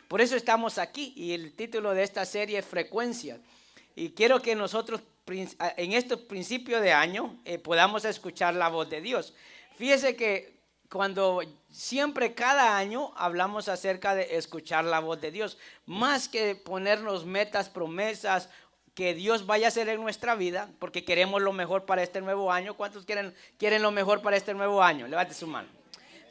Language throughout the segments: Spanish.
Por eso estamos aquí y el título de esta serie es Frecuencia. Y quiero que nosotros en este principio de año podamos escuchar la voz de Dios. Fíjese que cuando siempre cada año hablamos acerca de escuchar la voz de Dios, más que ponernos metas, promesas, que Dios vaya a hacer en nuestra vida, porque queremos lo mejor para este nuevo año. ¿Cuántos quieren lo mejor para este nuevo año? Levante su mano.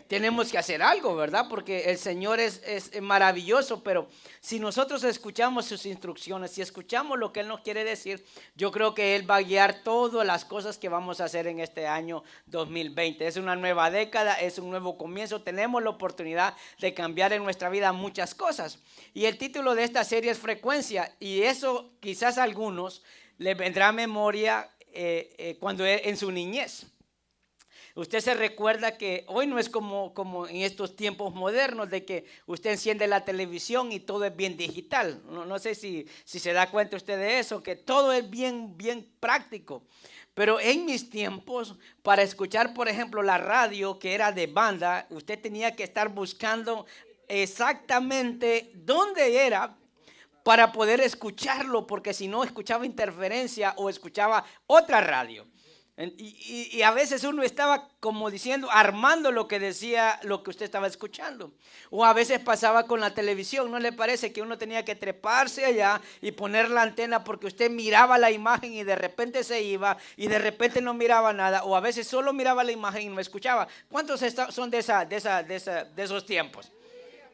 Tenemos que hacer algo, ¿verdad? Porque el Señor es maravilloso, pero si nosotros escuchamos sus instrucciones, si escuchamos lo que Él nos quiere decir, yo creo que Él va a guiar todas las cosas que vamos a hacer en este año 2020. Es una nueva década, es un nuevo comienzo, tenemos la oportunidad de cambiar en nuestra vida muchas cosas. Y el título de esta serie es Frecuencia, y eso quizás a algunos les vendrá a memoria cuando en su niñez. Usted se recuerda que hoy no es como en estos tiempos modernos de que usted enciende la televisión y todo es bien digital. No sé si se da cuenta usted de eso, que todo es bien práctico. Pero en mis tiempos, para escuchar, por ejemplo, la radio que era de banda, usted tenía que estar buscando exactamente dónde era para poder escucharlo, porque si no escuchaba interferencia o escuchaba otra radio. Y a veces uno estaba como diciendo, armando lo que decía, lo que usted estaba escuchando. O a veces pasaba con la televisión, ¿no le parece que uno tenía que treparse allá y poner la antena porque usted miraba la imagen y de repente se iba y de repente no miraba nada? O a veces solo miraba la imagen y no escuchaba. ¿Cuántos son de esos tiempos?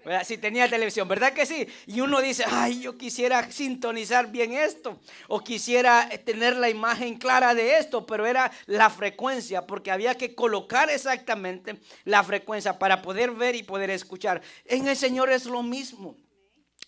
¿Verdad? Si tenía televisión, ¿verdad que sí? Y uno dice, ay, yo quisiera sintonizar bien esto, o quisiera tener la imagen clara de esto, pero era la frecuencia, porque había que colocar exactamente la frecuencia para poder ver y poder escuchar. En el Señor es lo mismo.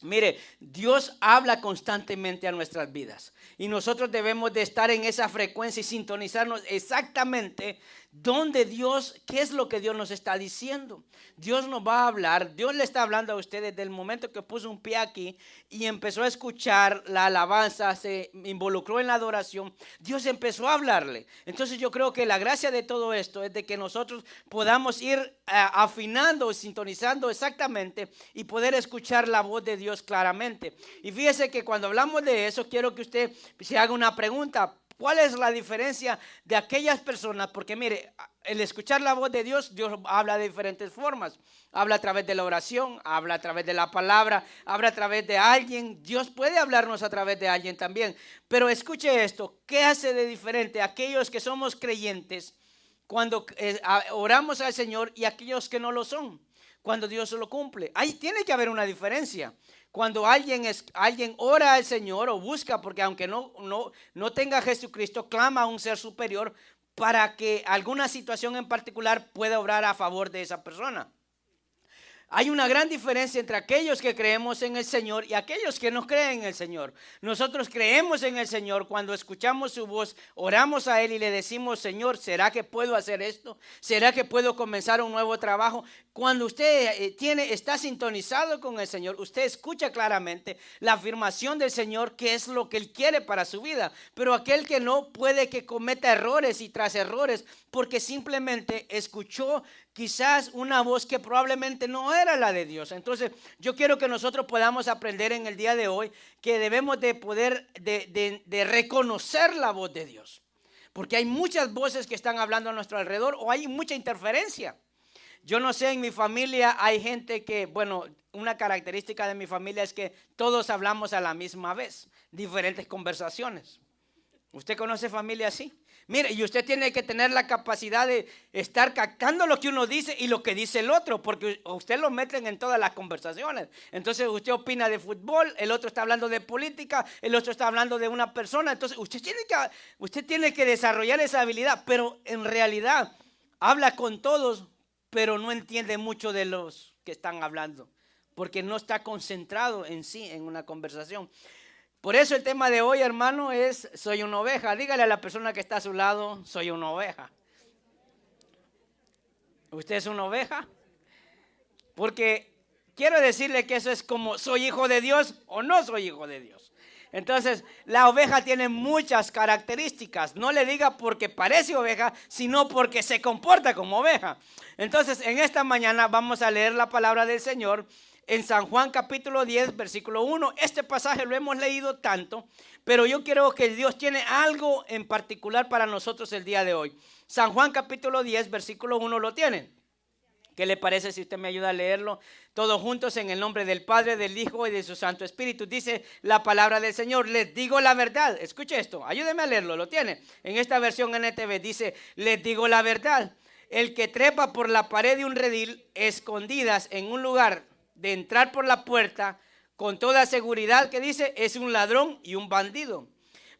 Mire, Dios habla constantemente a nuestras vidas y nosotros debemos de estar en esa frecuencia y sintonizarnos exactamente donde Dios, qué es lo que Dios nos está diciendo. Dios nos va a hablar, Dios le está hablando a usted desde el momento que puso un pie aquí y empezó a escuchar la alabanza, se involucró en la adoración. Dios empezó a hablarle. Entonces yo creo que la gracia de todo esto es de que nosotros podamos ir afinando, sintonizando exactamente y poder escuchar la voz de Dios claramente. Y fíjese que cuando hablamos de eso, quiero que usted se haga una pregunta. ¿Cuál es la diferencia de aquellas personas? Porque mire, el escuchar la voz de Dios, Dios habla de diferentes formas. Habla a través de la oración, habla a través de la palabra, habla a través de alguien. Dios puede hablarnos a través de alguien también. Pero escuche esto, ¿qué hace de diferente a aquellos que somos creyentes cuando oramos al Señor y aquellos que no lo son? Cuando Dios lo cumple. Ahí tiene que haber una diferencia. Cuando alguien ora al Señor o busca, porque aunque no tenga a Jesucristo, clama a un ser superior para que alguna situación en particular pueda obrar a favor de esa persona. Hay una gran diferencia entre aquellos que creemos en el Señor y aquellos que no creen en el Señor. Nosotros creemos en el Señor cuando escuchamos su voz, oramos a Él y le decimos, Señor, ¿será que puedo hacer esto? ¿Será que puedo comenzar un nuevo trabajo? Cuando usted está sintonizado con el Señor, usted escucha claramente la afirmación del Señor, que es lo que Él quiere para su vida. Pero aquel que no, puede que cometa errores y tras errores porque simplemente escuchó quizás una voz que probablemente no era la de Dios. Entonces yo quiero que nosotros podamos aprender en el día de hoy que debemos de poder de reconocer la voz de Dios, porque hay muchas voces que están hablando a nuestro alrededor o hay mucha interferencia. Yo no sé, en mi familia hay gente que, bueno, una característica de mi familia es que todos hablamos a la misma vez, diferentes conversaciones. ¿Usted conoce familia así? Mire, y usted tiene que tener la capacidad de estar captando lo que uno dice y lo que dice el otro, porque usted lo meten en todas las conversaciones. Entonces usted opina de fútbol, el otro está hablando de política, el otro está hablando de una persona. Entonces usted tiene que desarrollar esa habilidad, pero en realidad habla con todos, pero no entiende mucho de los que están hablando, porque no está concentrado en sí en una conversación. Por eso el tema de hoy, hermano, es soy una oveja. Dígale a la persona que está a su lado, soy una oveja. ¿Usted es una oveja? Porque quiero decirle que eso es como soy hijo de Dios o no soy hijo de Dios. Entonces, la oveja tiene muchas características. No le diga porque parece oveja, sino porque se comporta como oveja. Entonces, en esta mañana vamos a leer la palabra del Señor en San Juan capítulo 10, versículo 1. Este pasaje lo hemos leído tanto, pero yo creo que Dios tiene algo en particular para nosotros el día de hoy. San Juan capítulo 10, versículo 1 lo tienen. ¿Qué le parece si usted me ayuda a leerlo? Todos juntos en el nombre del Padre, del Hijo y de su Santo Espíritu. Dice la palabra del Señor: les digo la verdad. Escuche esto, ayúdeme a leerlo, lo tiene. En esta versión NTV dice: les digo la verdad. El que trepa por la pared de un redil, escondidas en un lugar de entrar por la puerta, con toda seguridad, que dice, es un ladrón y un bandido.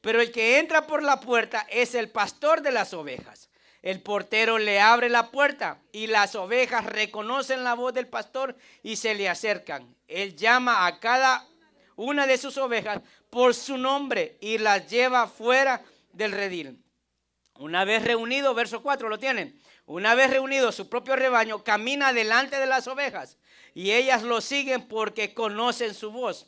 Pero el que entra por la puerta es el pastor de las ovejas. El portero le abre la puerta y las ovejas reconocen la voz del pastor y se le acercan. Él llama a cada una de sus ovejas por su nombre y las lleva fuera del redil. Una vez reunido, verso 4, ¿lo tienen? Una vez reunido su propio rebaño, camina delante de las ovejas y ellas lo siguen porque conocen su voz.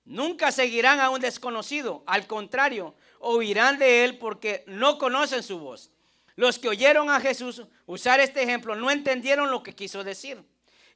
Nunca seguirán a un desconocido, al contrario, oirán de él porque no conocen su voz. Los que oyeron a Jesús usar este ejemplo no entendieron lo que quiso decir.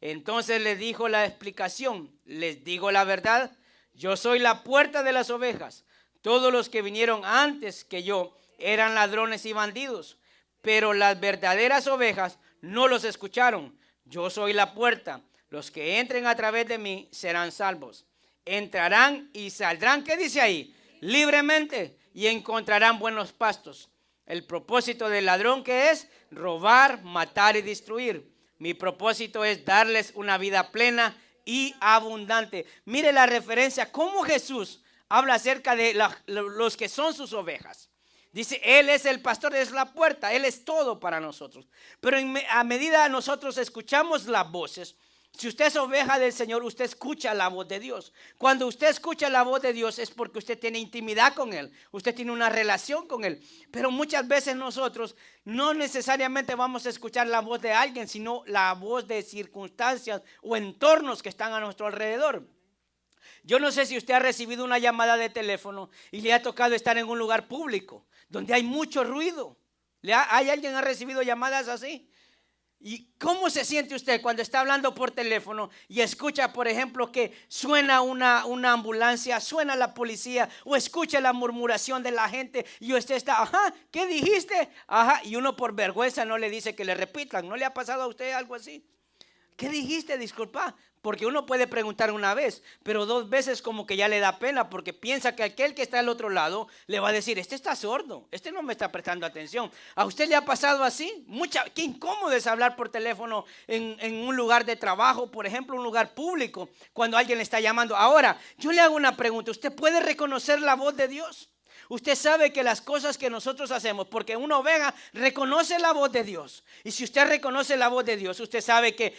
Entonces les dijo la explicación: les digo la verdad, yo soy la puerta de las ovejas. Todos los que vinieron antes que yo eran ladrones y bandidos, pero las verdaderas ovejas no los escucharon. Yo soy la puerta. Los que entren a través de mí serán salvos. Entrarán y saldrán, ¿qué dice ahí? Libremente, y encontrarán buenos pastos. El propósito del ladrón, ¿qué es? Robar, matar y destruir. Mi propósito es darles una vida plena y abundante. Mire la referencia, cómo Jesús habla acerca de los que son sus ovejas. Dice, Él es el pastor, es la puerta, Él es todo para nosotros. Pero a medida nosotros escuchamos las voces, si usted es oveja del Señor, usted escucha la voz de Dios. Cuando usted escucha la voz de Dios es porque usted tiene intimidad con Él. Usted tiene una relación con Él. Pero muchas veces nosotros no necesariamente vamos a escuchar la voz de alguien, sino la voz de circunstancias o entornos que están a nuestro alrededor. Yo no sé si usted ha recibido una llamada de teléfono y le ha tocado estar en un lugar público donde hay mucho ruido. ¿Hay alguien que ha recibido llamadas así? ¿Y cómo se siente usted cuando está hablando por teléfono y escucha, por ejemplo, que suena una ambulancia, suena la policía, o escucha la murmuración de la gente y usted está, ajá, ¿qué dijiste? Ajá, y uno por vergüenza no le dice que le repitan. ¿No le ha pasado a usted algo así? ¿Qué dijiste? Disculpa. Porque uno puede preguntar una vez, pero dos veces como que ya le da pena, porque piensa que aquel que está al otro lado le va a decir, este está sordo, este no me está prestando atención. ¿A usted le ha pasado así? Qué incómodo es hablar por teléfono en un lugar de trabajo, por ejemplo, un lugar público, cuando alguien le está llamando. Ahora, yo le hago una pregunta, ¿usted puede reconocer la voz de Dios? Usted sabe que las cosas que nosotros hacemos, porque una oveja reconoce la voz de Dios, y si usted reconoce la voz de Dios, usted sabe que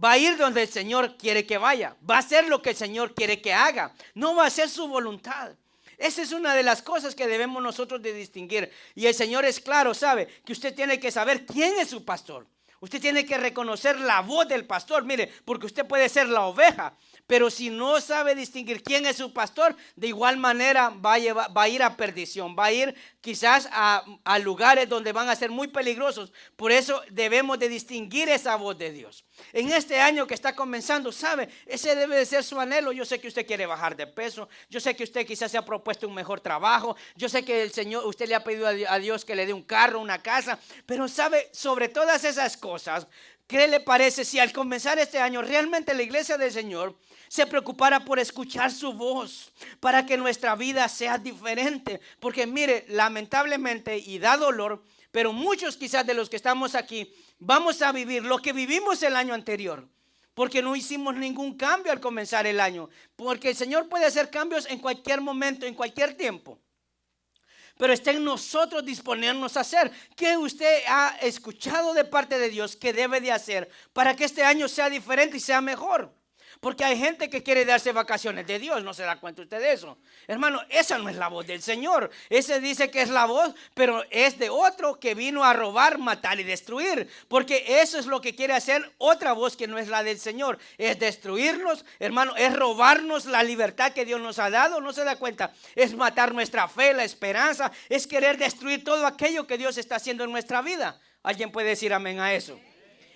va a ir donde el Señor quiere que vaya. Va a hacer lo que el Señor quiere que haga. No va a hacer su voluntad. Esa es una de las cosas que debemos nosotros de distinguir. Y el Señor es claro, sabe que usted tiene que saber quién es su pastor. Usted tiene que reconocer la voz del pastor. Mire, porque usted puede ser la oveja, pero si no sabe distinguir quién es su pastor, de igual manera va a ir a perdición, va a ir quizás a lugares donde van a ser muy peligrosos. Por eso debemos de distinguir esa voz de Dios. En este año que está comenzando, ¿sabe? Ese debe de ser su anhelo. Yo sé que usted quiere bajar de peso, yo sé que usted quizás se ha propuesto un mejor trabajo, yo sé que el Señor, usted le ha pedido a Dios que le dé un carro, una casa, pero ¿sabe? Sobre todas esas cosas, ¿qué le parece si al comenzar este año realmente la iglesia del Señor se preocupara por escuchar su voz para que nuestra vida sea diferente? Porque mire, lamentablemente, y da dolor, pero muchos quizás de los que estamos aquí vamos a vivir lo que vivimos el año anterior, porque no hicimos ningún cambio al comenzar el año. Porque el Señor puede hacer cambios en cualquier momento, en cualquier tiempo, pero está en nosotros disponernos a hacer. ¿Qué usted ha escuchado de parte de Dios que debe de hacer para que este año sea diferente y sea mejor? Porque hay gente que quiere darse vacaciones de Dios. ¿No se da cuenta usted de eso? Hermano, esa no es la voz del Señor. Ese dice que es la voz, pero es de otro que vino a robar, matar y destruir. Porque eso es lo que quiere hacer otra voz que no es la del Señor. Es destruirnos, hermano, es robarnos la libertad que Dios nos ha dado. ¿No se da cuenta? Es matar nuestra fe, la esperanza. Es querer destruir todo aquello que Dios está haciendo en nuestra vida. ¿Alguien puede decir amén a eso?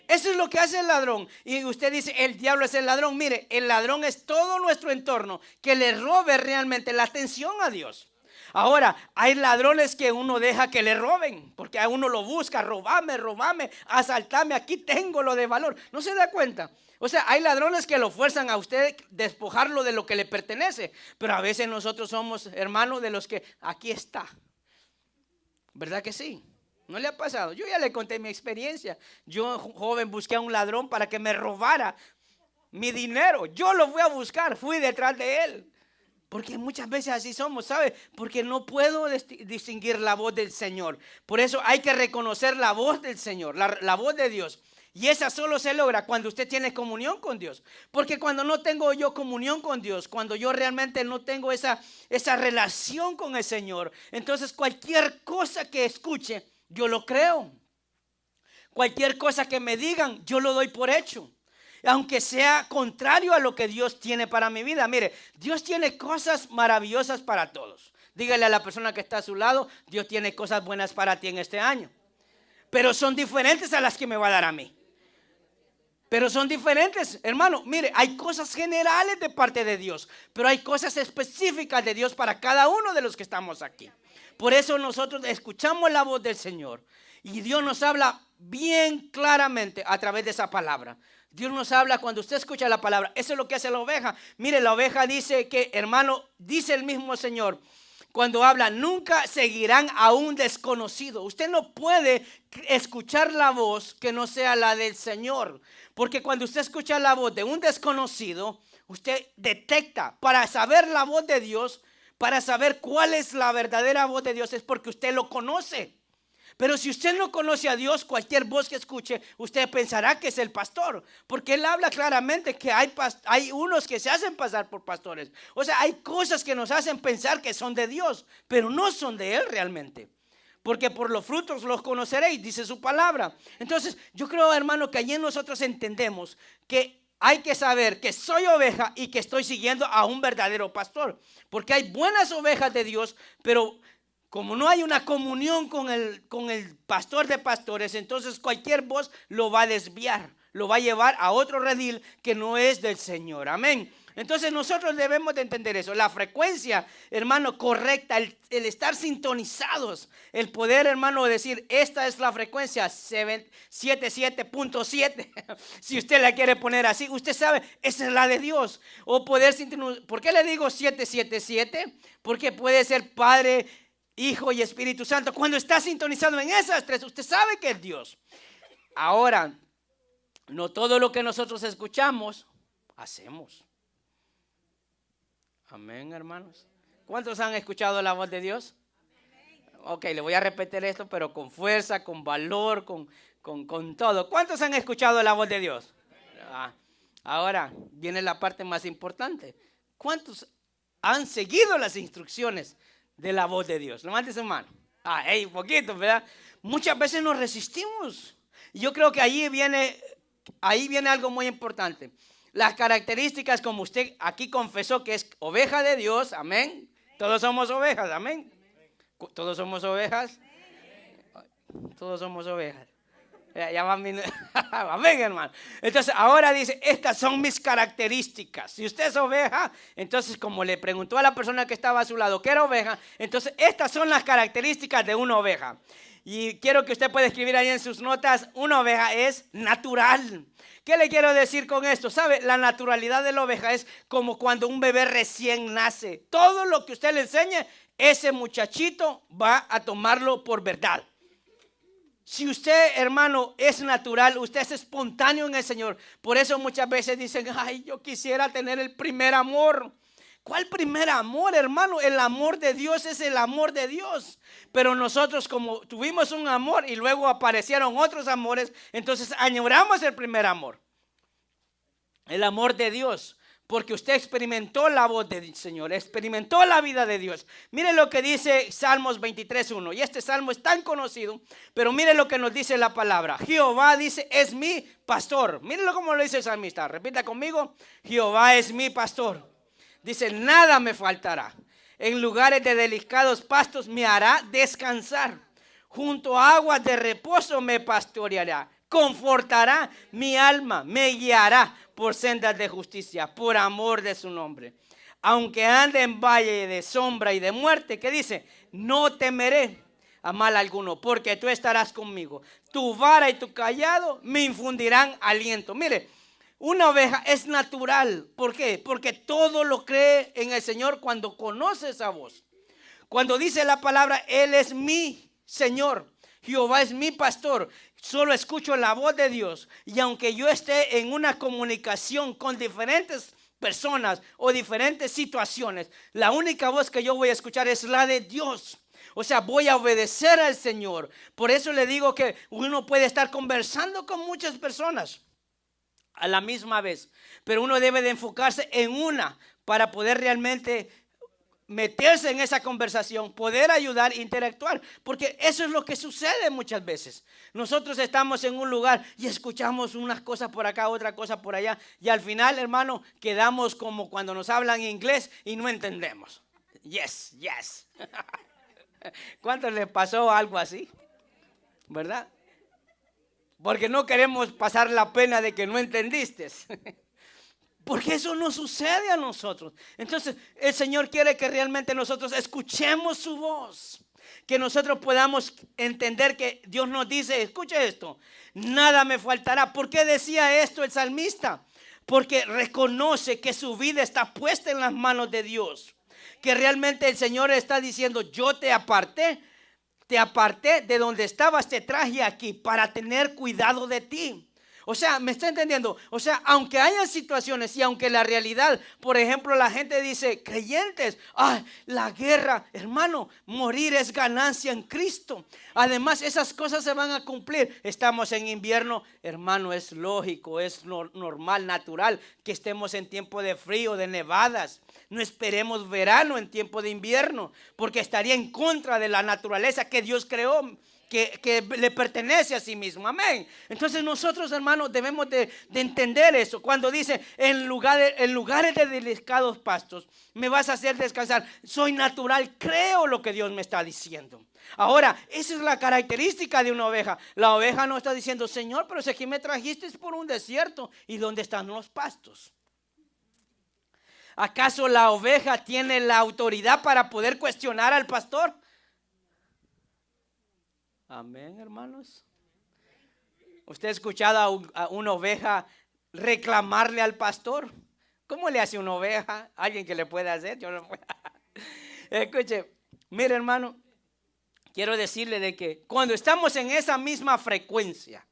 Eso es lo que hace el ladrón. Y usted dice, el diablo es el ladrón. Mire, el ladrón es todo nuestro entorno que le robe realmente la atención a Dios. Ahora, hay ladrones que uno deja que le roben, porque a uno lo busca, robame, asaltame, aquí tengo lo de valor. ¿No se da cuenta? O sea, hay ladrones que lo fuerzan a usted despojarlo de lo que le pertenece. Pero a veces nosotros somos hermanos de los que aquí está. ¿Verdad que sí? ¿No le ha pasado? Yo ya le conté mi experiencia. Yo, joven, busqué a un ladrón para que me robara mi dinero. Yo lo fui a buscar, fui detrás de él. Porque muchas veces así somos, ¿sabe? Porque no puedo distinguir la voz del Señor. Por eso hay que reconocer la voz del Señor, la voz de Dios. Y esa solo se logra cuando usted tiene comunión con Dios. Porque cuando no tengo yo comunión con Dios, cuando yo realmente no tengo esa relación con el Señor, entonces cualquier cosa que escuche, yo lo creo. Cualquier cosa que me digan, yo lo doy por hecho. Aunque sea contrario a lo que Dios tiene para mi vida. Mire, Dios tiene cosas maravillosas para todos. Dígale a la persona que está a su lado, Dios tiene cosas buenas para ti en este año. Pero son diferentes a las que me va a dar a mí. Pero son diferentes, hermano. Mire, hay cosas generales de parte de Dios, pero hay cosas específicas de Dios para cada uno de los que estamos aquí. Por eso nosotros escuchamos la voz del Señor. Y Dios nos habla bien claramente a través de esa palabra. Dios nos habla cuando usted escucha la palabra. Eso es lo que hace la oveja. Mire, la oveja dice que, hermano, dice el mismo Señor, cuando habla, nunca seguirán a un desconocido. Usted no puede escuchar la voz que no sea la del Señor. Porque cuando usted escucha la voz de un desconocido, usted detecta, para saber la voz de Dios, para saber cuál es la verdadera voz de Dios, es porque usted lo conoce. Pero si usted no conoce a Dios, cualquier voz que escuche, usted pensará que es el pastor. Porque él habla claramente que hay unos que se hacen pasar por pastores. O sea, hay cosas que nos hacen pensar que son de Dios, pero no son de él realmente. Porque por los frutos los conoceréis, dice su palabra. Entonces, yo creo, hermano, que allí nosotros entendemos que hay que saber que soy oveja y que estoy siguiendo a un verdadero pastor. Porque hay buenas ovejas de Dios, pero como no hay una comunión con el pastor de pastores, entonces cualquier voz lo va a desviar, lo va a llevar a otro redil que no es del Señor. Amén. Entonces nosotros debemos de entender eso. La frecuencia, hermano, correcta, el estar sintonizados, el poder, hermano, decir, esta es la frecuencia 77.7. Si usted la quiere poner así, usted sabe, esa es la de Dios. O poder sintonizar. ¿Por qué le digo 777? Porque puede ser Padre, Hijo y Espíritu Santo. Cuando está sintonizado en esas tres, usted sabe que es Dios. Ahora, no todo lo que nosotros escuchamos, hacemos. Amén, hermanos. ¿Cuántos han escuchado la voz de Dios? Ok, le voy a repetir esto, pero con fuerza, con valor, con todo. ¿Cuántos han escuchado la voz de Dios? Ahora viene la parte más importante. ¿Cuántos han seguido las instrucciones de la voz de Dios? Levante su mano. Un poquito, ¿verdad? Muchas veces nos resistimos. Y yo creo que ahí viene algo muy importante. Las características, como usted aquí confesó que es oveja de Dios, amén. Todos somos ovejas, amén. Todos somos ovejas. Todos somos ovejas. Ya va amén, hermano. Entonces ahora dice, estas son mis características. Si usted es oveja, entonces como le preguntó a la persona que estaba a su lado que era oveja, entonces estas son las características de una oveja. Y quiero que usted pueda escribir ahí en sus notas, una oveja es natural. ¿Qué le quiero decir con esto? ¿Sabe? La naturalidad de la oveja es como cuando un bebé recién nace. Todo lo que usted le enseñe, ese muchachito va a tomarlo por verdad. Si usted, hermano, es natural, usted es espontáneo en el Señor. Por eso muchas veces dicen, ay, yo quisiera tener el primer amor. ¿Cuál primer amor, hermano? El amor de Dios es el amor de Dios. Pero nosotros, como tuvimos un amor y luego aparecieron otros amores, entonces añoramos el primer amor. El amor de Dios. Porque usted experimentó la voz del Señor, experimentó la vida de Dios. Mire lo que dice Salmos 23:1. Y este salmo es tan conocido, pero mire lo que nos dice la palabra. Jehová dice, es mi pastor. Mírelo como lo dice el salmista. Repita conmigo, Jehová es mi pastor. Dice, nada me faltará. En lugares de delicados pastos me hará descansar. Junto a aguas de reposo me pastoreará. confortará mi alma, me guiará por sendas de justicia, por amor de su nombre. Aunque ande en valle de sombra y de muerte, ¿qué dice? No temeré a mal alguno, porque tú estarás conmigo. Tu vara y tu cayado me infundirán aliento. Mire, una oveja es natural. ¿Por qué? Porque todo lo cree en el Señor cuando conoce esa voz. Cuando dice la palabra, Él es mi Señor, Jehová es mi pastor, solo escucho la voz de Dios. Y aunque yo esté en una comunicación con diferentes personas o diferentes situaciones, la única voz que yo voy a escuchar es la de Dios. O sea, voy a obedecer al Señor. Por eso le digo que uno puede estar conversando con muchas personas a la misma vez, pero uno debe de enfocarse en una para poder realmente meterse en esa conversación, poder ayudar, interactuar, porque eso es lo que sucede muchas veces. Nosotros estamos en un lugar y escuchamos unas cosas por acá, otra cosa por allá, y al final, hermano, quedamos como cuando nos hablan inglés y no entendemos. Yes, yes. ¿Cuántos les pasó algo así? ¿Verdad? Porque no queremos pasar la pena de que no entendiste. Porque eso no sucede a nosotros. Entonces el Señor quiere que realmente nosotros escuchemos su voz. Que nosotros podamos entender que Dios nos dice, escuche esto, nada me faltará. ¿Por qué decía esto el salmista? Porque reconoce que su vida está puesta en las manos de Dios. Que realmente el Señor está diciendo, yo te aparté de donde estabas, te traje aquí para tener cuidado de ti. O sea, ¿me está entendiendo? O sea, aunque haya situaciones y aunque la realidad, por ejemplo, la gente dice, creyentes, la guerra, hermano, morir es ganancia en Cristo. Además, esas cosas se van a cumplir. Estamos en invierno, hermano, es lógico, es normal, natural que estemos en tiempo de frío, de nevadas. No esperemos verano en tiempo de invierno, porque estaría en contra de la naturaleza que Dios creó, que le pertenece a sí mismo. Amén. Entonces nosotros, hermanos, debemos de entender eso. Cuando dice en lugares de delicados pastos me vas a hacer descansar, soy natural, creo lo que Dios me está diciendo. Ahora, esa es la característica de una oveja. La oveja no está diciendo, Señor, pero si aquí me trajiste por un desierto, ¿y dónde están los pastos? ¿Acaso la oveja tiene la autoridad para poder cuestionar al pastor? Amén, hermanos. ¿Usted ha escuchado a una oveja reclamarle al pastor? ¿Cómo le hace una oveja? ¿Alguien que le pueda hacer? Yo no puedo. Escuche, mire, hermano, quiero decirle de que cuando estamos en esa misma frecuencia,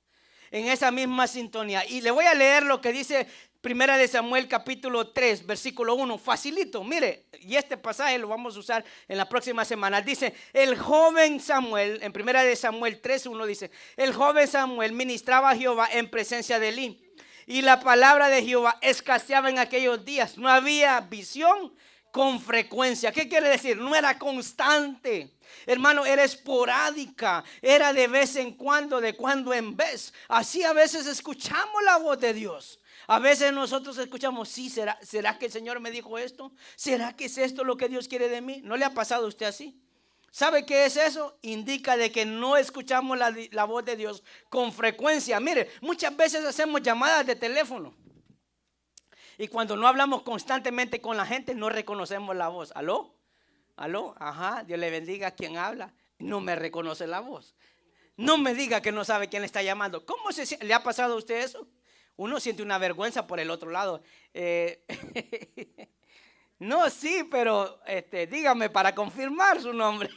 en esa misma sintonía, y le voy a leer lo que dice Primera de Samuel capítulo 3 versículo 1, facilito, mire, y este pasaje lo vamos a usar en la próxima semana. Dice, el joven Samuel, en Primera de Samuel 3:1 dice, el joven Samuel ministraba a Jehová en presencia de Elí, y la palabra de Jehová escaseaba en aquellos días, no había visión con frecuencia. ¿Qué quiere decir? No era constante. Hermano, era esporádica, era de vez en cuando, de cuando en vez. Así a veces escuchamos la voz de Dios. A veces nosotros escuchamos, sí, ¿será que el Señor me dijo esto? ¿Será que es esto lo que Dios quiere de mí? ¿No le ha pasado a usted así? ¿Sabe qué es eso? Indica de que no escuchamos la voz de Dios con frecuencia. Mire, muchas veces hacemos llamadas de teléfono. Y cuando no hablamos constantemente con la gente, no reconocemos la voz. ¿Aló? ¿Aló? Ajá, Dios le bendiga a quien habla. No me reconoce la voz. No me diga que no sabe quién le está llamando. ¿Cómo le ha pasado a usted eso? Uno siente una vergüenza por el otro lado. No, sí, pero dígame para confirmar su nombre.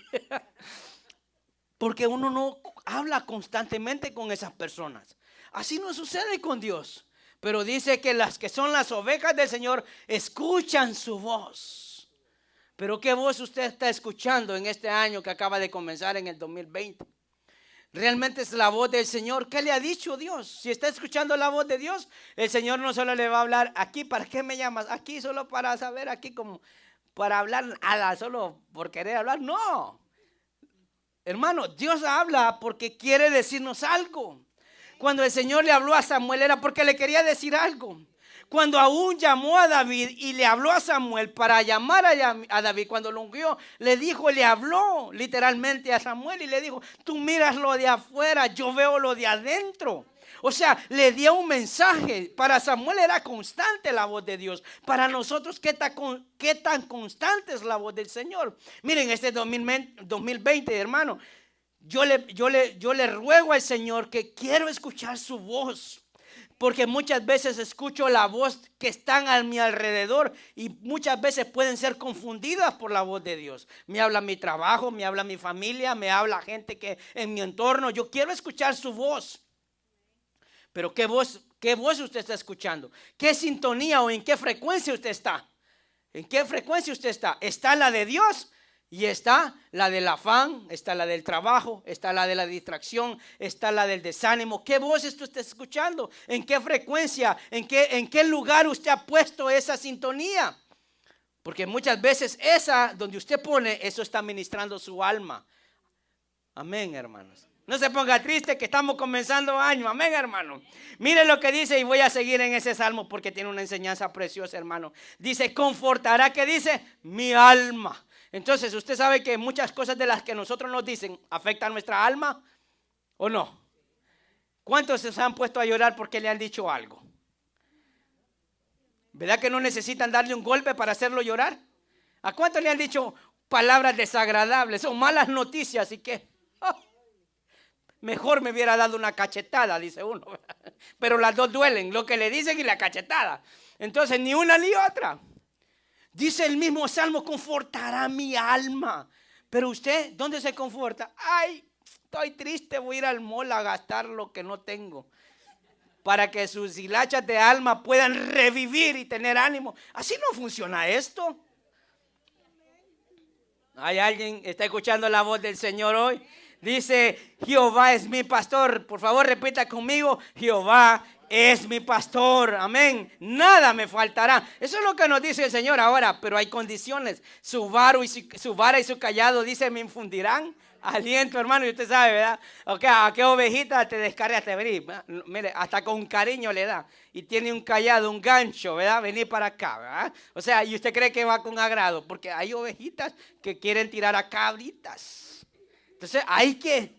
Porque uno no habla constantemente con esas personas. Así no sucede con Dios. Pero dice que las que son las ovejas del Señor escuchan su voz. Pero ¿qué voz usted está escuchando en este año que acaba de comenzar en el 2020? Realmente es la voz del Señor. ¿Qué le ha dicho Dios? Si está escuchando la voz de Dios, el Señor no solo le va a hablar aquí, ¿para qué me llamas? Aquí solo para saber, aquí como para hablar nada, solo por querer hablar. No, hermano, Dios habla porque quiere decirnos algo. Cuando el Señor le habló a Samuel era porque le quería decir algo. Cuando aún llamó a David y le habló a Samuel para llamar a David, cuando lo ungió, le habló literalmente a Samuel y le dijo, tú miras lo de afuera, yo veo lo de adentro. O sea, le dio un mensaje. Para Samuel era constante la voz de Dios. Para nosotros, ¿qué tan constante es la voz del Señor? Miren, este 2020, hermano, yo le ruego al Señor que quiero escuchar su voz. Porque muchas veces escucho la voz que están a mi alrededor y muchas veces pueden ser confundidas por la voz de Dios. Me habla mi trabajo, me habla mi familia, me habla gente que en mi entorno. Yo quiero escuchar su voz. Pero ¿qué voz usted está escuchando? ¿Qué sintonía o en qué frecuencia usted está? ¿En qué frecuencia usted está? ¿Está la de Dios? Y está la del afán, está la del trabajo, está la de la distracción, está la del desánimo. ¿Qué voz usted está escuchando? ¿En qué frecuencia? ¿En qué lugar usted ha puesto esa sintonía? Porque muchas veces esa donde usted pone, eso está ministrando su alma. Amén, hermanos. No se ponga triste que estamos comenzando año. Amén, hermano. Mire lo que dice y voy a seguir en ese salmo porque tiene una enseñanza preciosa, hermano. Dice, confortará, ¿qué dice? Mi alma. Entonces, usted sabe que muchas cosas de las que nosotros nos dicen afectan nuestra alma, ¿o no? ¿Cuántos se han puesto a llorar porque le han dicho algo? ¿Verdad que no necesitan darle un golpe para hacerlo llorar? ¿A cuántos le han dicho palabras desagradables o malas noticias y que mejor me hubiera dado una cachetada, dice uno? Pero las dos duelen, lo que le dicen y la cachetada. Entonces, ni una ni otra. Dice el mismo salmo, confortará mi alma. Pero usted, ¿dónde se conforta? Ay, estoy triste, voy a ir al mall a gastar lo que no tengo. Para que sus hilachas de alma puedan revivir y tener ánimo. Así no funciona esto. ¿Hay alguien que está escuchando la voz del Señor hoy? Dice, Jehová es mi pastor. Por favor, repita conmigo, Jehová es mi pastor, amén, nada me faltará. Eso es lo que nos dice el Señor ahora, pero hay condiciones. Su vara y su callado, dice, me infundirán aliento, hermano. Y usted sabe, ¿verdad? Okay, ¿a qué ovejita te descargas? Mire, hasta con cariño le da. Y tiene un callado, un gancho, ¿verdad? Venir para acá, ¿verdad? O sea, y usted cree que va con agrado, porque hay ovejitas que quieren tirar a cabritas. Entonces hay que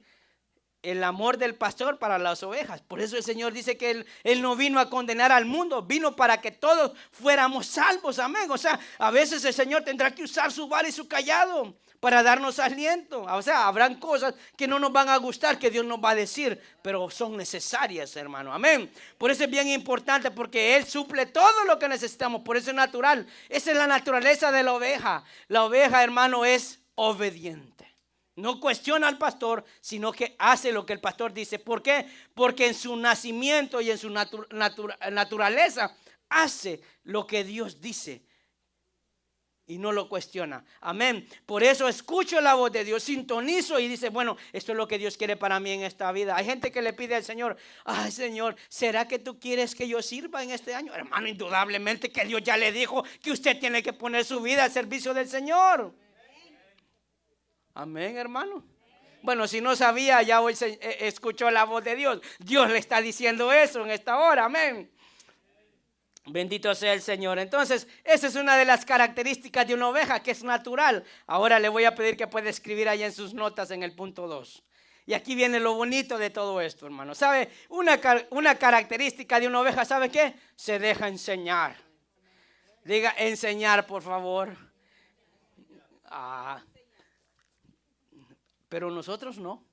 el amor del pastor para las ovejas. Por eso el Señor dice que Él no vino a condenar al mundo, vino para que todos fuéramos salvos, amén. O sea, a veces el Señor tendrá que usar su vara y su callado para darnos aliento. O sea, habrán cosas que no nos van a gustar, que Dios nos va a decir, pero son necesarias, hermano, amén. Por eso es bien importante, porque Él suple todo lo que necesitamos. Por eso es natural. Esa es la naturaleza de la oveja. La oveja, hermano, es obediente. No cuestiona al pastor, sino que hace lo que el pastor dice. ¿Por qué? Porque en su nacimiento y en su naturaleza hace lo que Dios dice y no lo cuestiona. Amén. Por eso escucho la voz de Dios, sintonizo y dice, bueno, esto es lo que Dios quiere para mí en esta vida. Hay gente que le pide al Señor, ay Señor, ¿será que tú quieres que yo sirva en este año? Hermano, indudablemente que Dios ya le dijo que usted tiene que poner su vida al servicio del Señor. Amén, hermano. Bueno, si no sabía, ya hoy escuchó la voz de Dios. Dios le está diciendo eso en esta hora, amén. Bendito sea el Señor. Entonces, esa es una de las características de una oveja, que es natural. Ahora le voy a pedir que pueda escribir ahí en sus notas en el punto 2. Y aquí viene lo bonito de todo esto, hermano. ¿Sabe? Una característica de una oveja, ¿sabe qué? Se deja enseñar. Diga, enseñar, por favor. Pero nosotros no.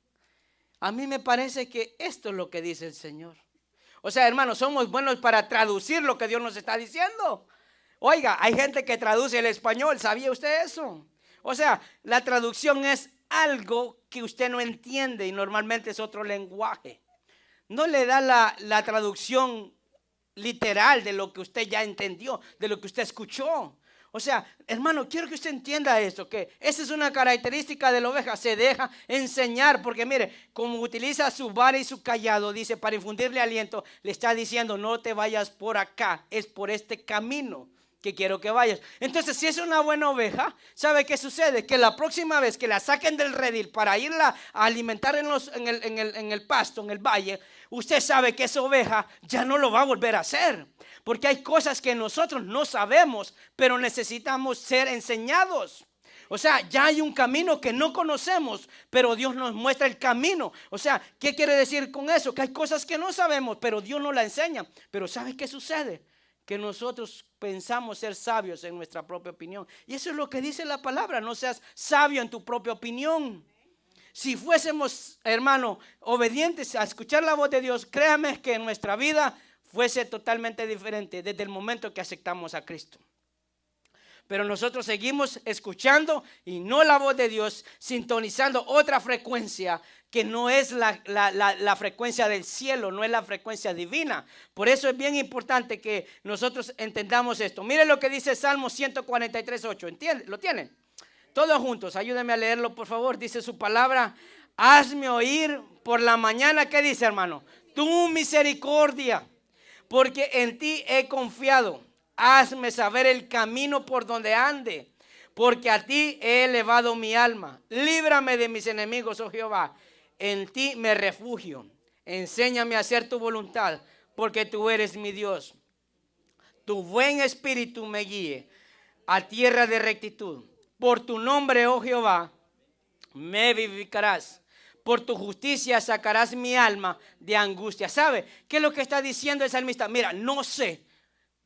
A mí me parece que esto es lo que dice el Señor. O sea, hermanos, somos buenos para traducir lo que Dios nos está diciendo. Oiga, hay gente que traduce el español. ¿Sabía usted eso? O sea, la traducción es algo que usted no entiende y normalmente es otro lenguaje. No le da la traducción literal de lo que usted ya entendió, de lo que usted escuchó. O sea, hermano, quiero que usted entienda esto, que esa es una característica de la oveja, se deja enseñar, porque mire, como utiliza su vara y su callado, dice, para infundirle aliento, le está diciendo, no te vayas por acá, es por este camino que quiero que vayas. Entonces, si es una buena oveja, ¿sabe qué sucede? Que la próxima vez que la saquen del redil para irla a alimentar en el pasto, en el valle, usted sabe que esa oveja ya no lo va a volver a hacer. Porque hay cosas que nosotros no sabemos, pero necesitamos ser enseñados. O sea, ya hay un camino que no conocemos, pero Dios nos muestra el camino. O sea, ¿qué quiere decir con eso? Que hay cosas que no sabemos, pero Dios nos la enseña. Pero ¿sabe qué sucede? Que nosotros pensamos ser sabios en nuestra propia opinión. Y eso es lo que dice la palabra. No seas sabio en tu propia opinión. Si fuésemos, hermano, obedientes a escuchar la voz de Dios, créame que nuestra vida fuese totalmente diferente desde el momento que aceptamos a Cristo. Pero nosotros seguimos escuchando y no la voz de Dios, sintonizando otra frecuencia que no es la frecuencia del cielo, no es la frecuencia divina. Por eso es bien importante que nosotros entendamos esto. Miren lo que dice Salmo 143:8. ¿Entienden? ¿Lo tienen? Todos juntos, ayúdenme a leerlo, por favor. Dice su palabra: hazme oír por la mañana. ¿Qué dice, hermano? Tu misericordia, porque en ti he confiado. Hazme saber el camino por donde ande, porque a ti he elevado mi alma. Líbrame de mis enemigos, oh Jehová. En ti me refugio. Enséñame a hacer tu voluntad, porque tú eres mi Dios. Tu buen espíritu me guíe a tierra de rectitud. Por tu nombre, oh Jehová, me vivificarás. Por tu justicia sacarás mi alma de angustia. ¿Sabe qué es lo que está diciendo el salmista? Mira, no sé,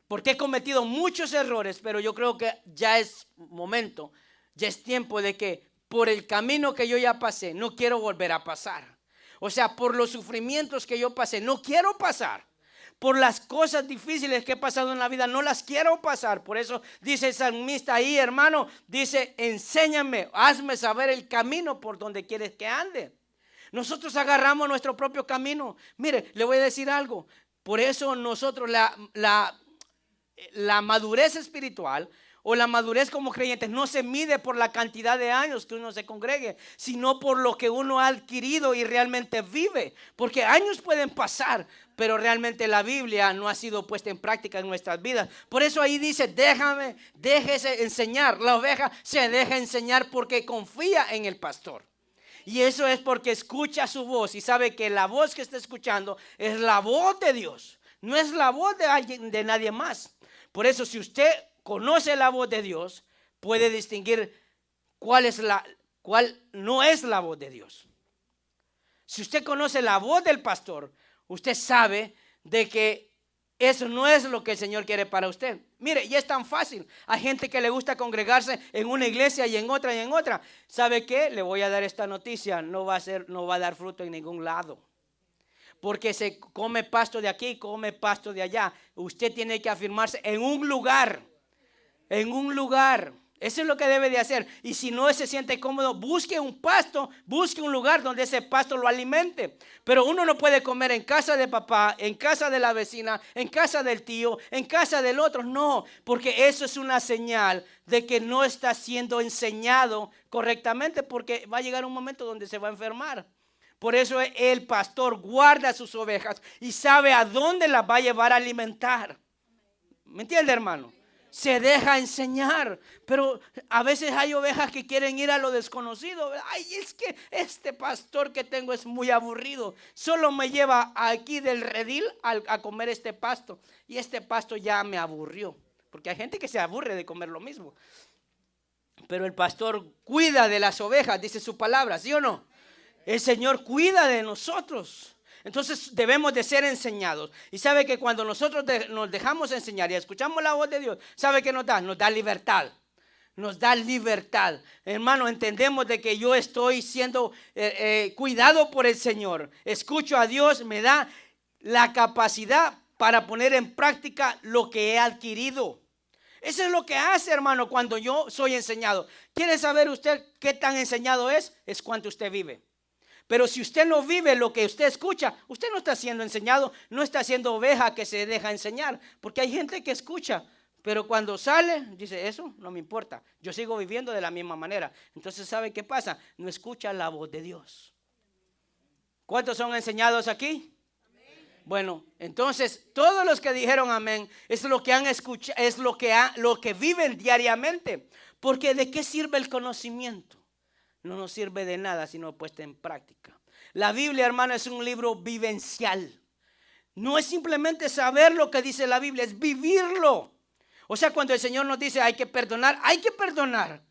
porque he cometido muchos errores, pero yo creo que ya es momento, ya es tiempo de que por el camino que yo ya pasé, no quiero volver a pasar. O sea, por los sufrimientos que yo pasé, no quiero pasar. Por las cosas difíciles que he pasado en la vida, no las quiero pasar. Por eso dice el salmista ahí, hermano, dice: enséñame, hazme saber el camino por donde quieres que ande. Nosotros agarramos nuestro propio camino. Mire, le voy a decir algo. Por eso nosotros la madurez espiritual o la madurez como creyentes no se mide por la cantidad de años que uno se congregue, sino por lo que uno ha adquirido y realmente vive. Porque años pueden pasar, pero realmente la Biblia no ha sido puesta en práctica en nuestras vidas. Por eso ahí dice: déjese enseñar. La oveja se deja enseñar porque confía en el pastor. Y eso es porque escucha su voz y sabe que la voz que está escuchando es la voz de Dios. No es la voz de nadie más. Por eso, si usted conoce la voz de Dios, puede distinguir cuál no es la voz de Dios. Si usted conoce la voz del pastor, usted sabe de que eso no es lo que el Señor quiere para usted. Mire, y es tan fácil. Hay gente que le gusta congregarse en una iglesia y en otra y en otra. ¿Sabe qué? Le voy a dar esta noticia: no va a dar fruto en ningún lado. Porque se come pasto de aquí, come pasto de allá. Usted tiene que afirmarse en un lugar. En un lugar. Eso es lo que debe de hacer. Y si no se siente cómodo, busque un pasto, busque un lugar donde ese pasto lo alimente. Pero uno no puede comer en casa de papá, en casa de la vecina, en casa del tío, en casa del otro. No, porque eso es una señal de que no está siendo enseñado correctamente, porque va a llegar un momento donde se va a enfermar. Por eso el pastor guarda sus ovejas y sabe a dónde las va a llevar a alimentar. ¿Me entiende, hermano? Se deja enseñar. Pero a veces hay ovejas que quieren ir a lo desconocido. Ay, es que este pastor que tengo es muy aburrido. Solo me lleva aquí del redil a comer este pasto. Y este pasto ya me aburrió. Porque hay gente que se aburre de comer lo mismo. Pero el pastor cuida de las ovejas, dice su palabra, ¿sí o no? El Señor cuida de nosotros. Entonces debemos de ser enseñados. Y sabe que cuando nosotros nos dejamos enseñar y escuchamos la voz de Dios, ¿sabe qué nos da? Nos da libertad. Nos da libertad. Hermano, entendemos de que yo estoy siendo cuidado por el Señor. Escucho a Dios, me da la capacidad para poner en práctica lo que he adquirido. Eso es lo que hace, hermano, cuando yo soy enseñado. ¿Quiere saber usted qué tan enseñado es? Es cuánto usted vive. Pero si usted no vive lo que usted escucha, usted no está siendo enseñado, no está siendo oveja que se deja enseñar. Porque hay gente que escucha, pero cuando sale, dice: eso no me importa, yo sigo viviendo de la misma manera. Entonces, ¿sabe qué pasa? No escucha la voz de Dios. ¿Cuántos son enseñados aquí? Bueno, entonces todos los que dijeron amén es lo que han escuchado, es lo que viven diariamente. Porque ¿de qué sirve el conocimiento? No nos sirve de nada si no puesta en práctica. La Biblia, hermano, es un libro vivencial. No es simplemente saber lo que dice la Biblia, es vivirlo. O sea, cuando el Señor nos dice hay que perdonar, hay que perdonar.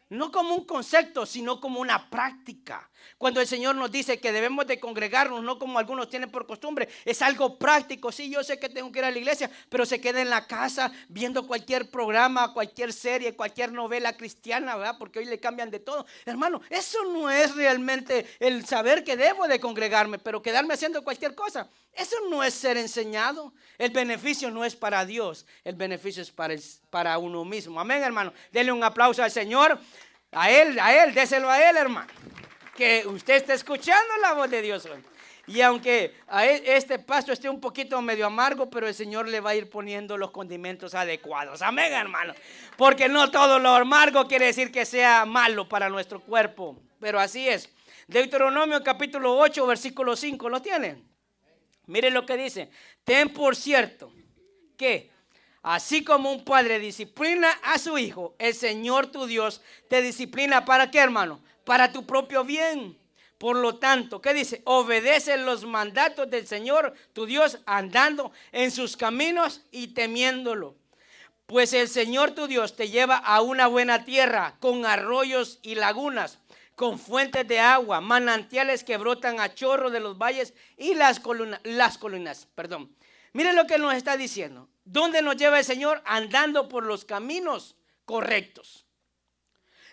No como un concepto, sino como una práctica. Cuando el Señor nos dice que debemos de congregarnos, no como algunos tienen por costumbre, es algo práctico. Sí, yo sé que tengo que ir a la iglesia, pero se queda en la casa viendo cualquier programa, cualquier serie, cualquier novela cristiana, ¿verdad? Porque hoy le cambian de todo. Hermano, eso no es realmente el saber que debo de congregarme, pero quedarme haciendo cualquier cosa. Eso no es ser enseñado. El beneficio no es para Dios, el beneficio es para uno mismo. Amén, hermano. Denle un aplauso al Señor. A él, déselo a él, hermano. Que usted está escuchando la voz de Dios hoy. Y aunque este pasto esté un poquito medio amargo, pero el Señor le va a ir poniendo los condimentos adecuados. Amén, hermano. Porque no todo lo amargo quiere decir que sea malo para nuestro cuerpo. Pero así es. Deuteronomio capítulo 8, versículo 5. ¿Lo tienen? Miren lo que dice. Ten por cierto que así como un padre disciplina a su hijo, el Señor tu Dios te disciplina. ¿Para qué, hermano? Para tu propio bien. Por lo tanto, ¿qué dice? Obedece los mandatos del Señor tu Dios, andando en sus caminos y temiéndolo. Pues el Señor tu Dios te lleva a una buena tierra con arroyos y lagunas, con fuentes de agua, manantiales que brotan a chorro de los valles y las colinas. Miren lo que nos está diciendo. ¿Dónde nos lleva el Señor? Andando por los caminos correctos.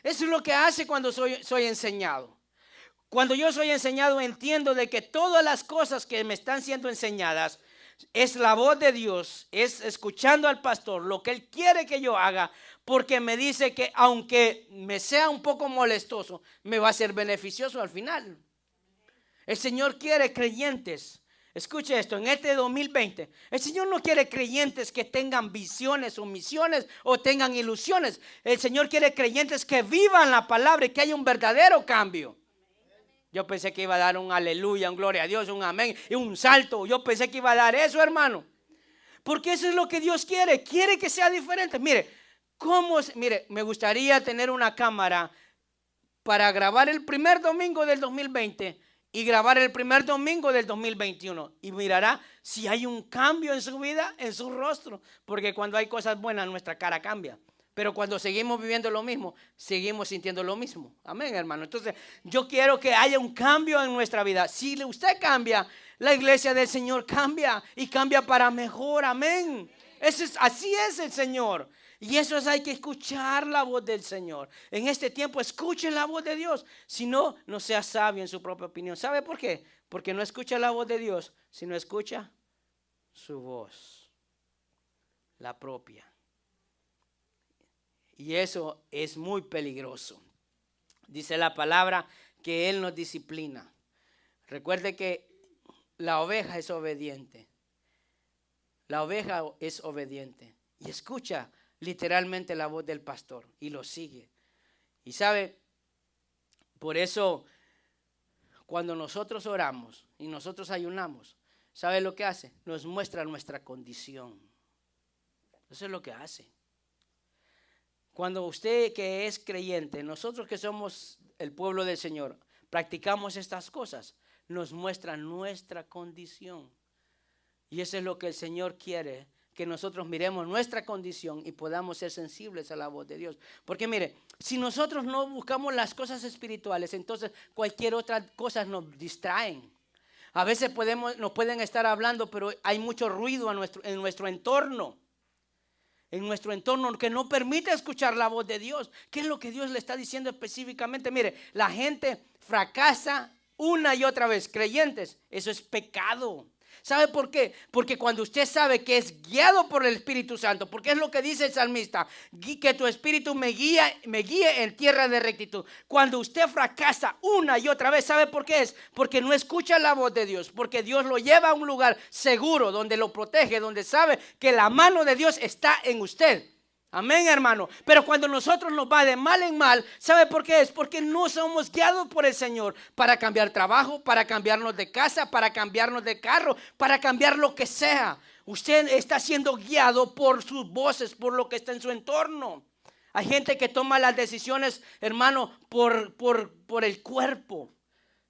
Eso es lo que hace cuando soy enseñado. Cuando yo soy enseñado, entiendo de que todas las cosas que me están siendo enseñadas es la voz de Dios, es escuchando al pastor, lo que Él quiere que yo haga, porque me dice que aunque me sea un poco molestoso, me va a ser beneficioso al final. El Señor quiere creyentes. Escuche esto, en este 2020, el Señor no quiere creyentes que tengan visiones o misiones o tengan ilusiones. El Señor quiere creyentes que vivan la palabra y que haya un verdadero cambio. Yo pensé que iba a dar un aleluya, un gloria a Dios, un amén y un salto. Yo pensé que iba a dar eso, hermano. Porque eso es lo que Dios quiere. Quiere que sea diferente. Mire, me gustaría tener una cámara para grabar el primer domingo del 2020 y grabar el primer domingo del 2021. Y mirará si hay un cambio en su vida, en su rostro. Porque cuando hay cosas buenas, nuestra cara cambia. Pero cuando seguimos viviendo lo mismo, seguimos sintiendo lo mismo. Amén, hermano. Entonces, yo quiero que haya un cambio en nuestra vida. Si usted cambia, la iglesia del Señor cambia y cambia para mejor. Amén. Así es el Señor. Y eso hay que escuchar la voz del Señor. En este tiempo, escuchen la voz de Dios. Si no, no sea sabio en su propia opinión. ¿Sabe por qué? Porque no escucha la voz de Dios, sino escucha su voz, la propia. Y eso es muy peligroso. Dice la palabra que Él nos disciplina. Recuerde que la oveja es obediente. La oveja es obediente y escucha literalmente la voz del pastor y lo sigue. Y sabe, por eso cuando nosotros oramos y nosotros ayunamos, ¿sabe lo que hace? Nos muestra nuestra condición. Eso es lo que hace. Cuando usted que es creyente, nosotros que somos el pueblo del Señor, practicamos estas cosas, nos muestra nuestra condición. Y eso es lo que el Señor quiere, que nosotros miremos nuestra condición y podamos ser sensibles a la voz de Dios. Porque mire, si nosotros no buscamos las cosas espirituales, entonces cualquier otra cosa nos distraen. A veces nos pueden estar hablando, pero hay mucho ruido en nuestro entorno. En nuestro entorno que no permite escuchar la voz de Dios. ¿Qué es lo que Dios le está diciendo específicamente? Mire, la gente fracasa una y otra vez. Creyentes, eso es pecado. ¿Sabe por qué? Porque cuando usted sabe que es guiado por el Espíritu Santo, porque es lo que dice el salmista, que tu espíritu me guíe en tierra de rectitud. Cuando usted fracasa una y otra vez, ¿sabe por qué es? Porque no escucha la voz de Dios, porque Dios lo lleva a un lugar seguro, donde lo protege, donde sabe que la mano de Dios está en usted. Amén, hermano. Pero cuando nosotros nos va de mal en mal, ¿sabe por qué es? Porque no somos guiados por el Señor para cambiar trabajo, para cambiarnos de casa, para cambiarnos de carro, para cambiar lo que sea. Usted está siendo guiado por sus voces, por lo que está en su entorno. Hay gente que toma las decisiones, hermano, por el cuerpo.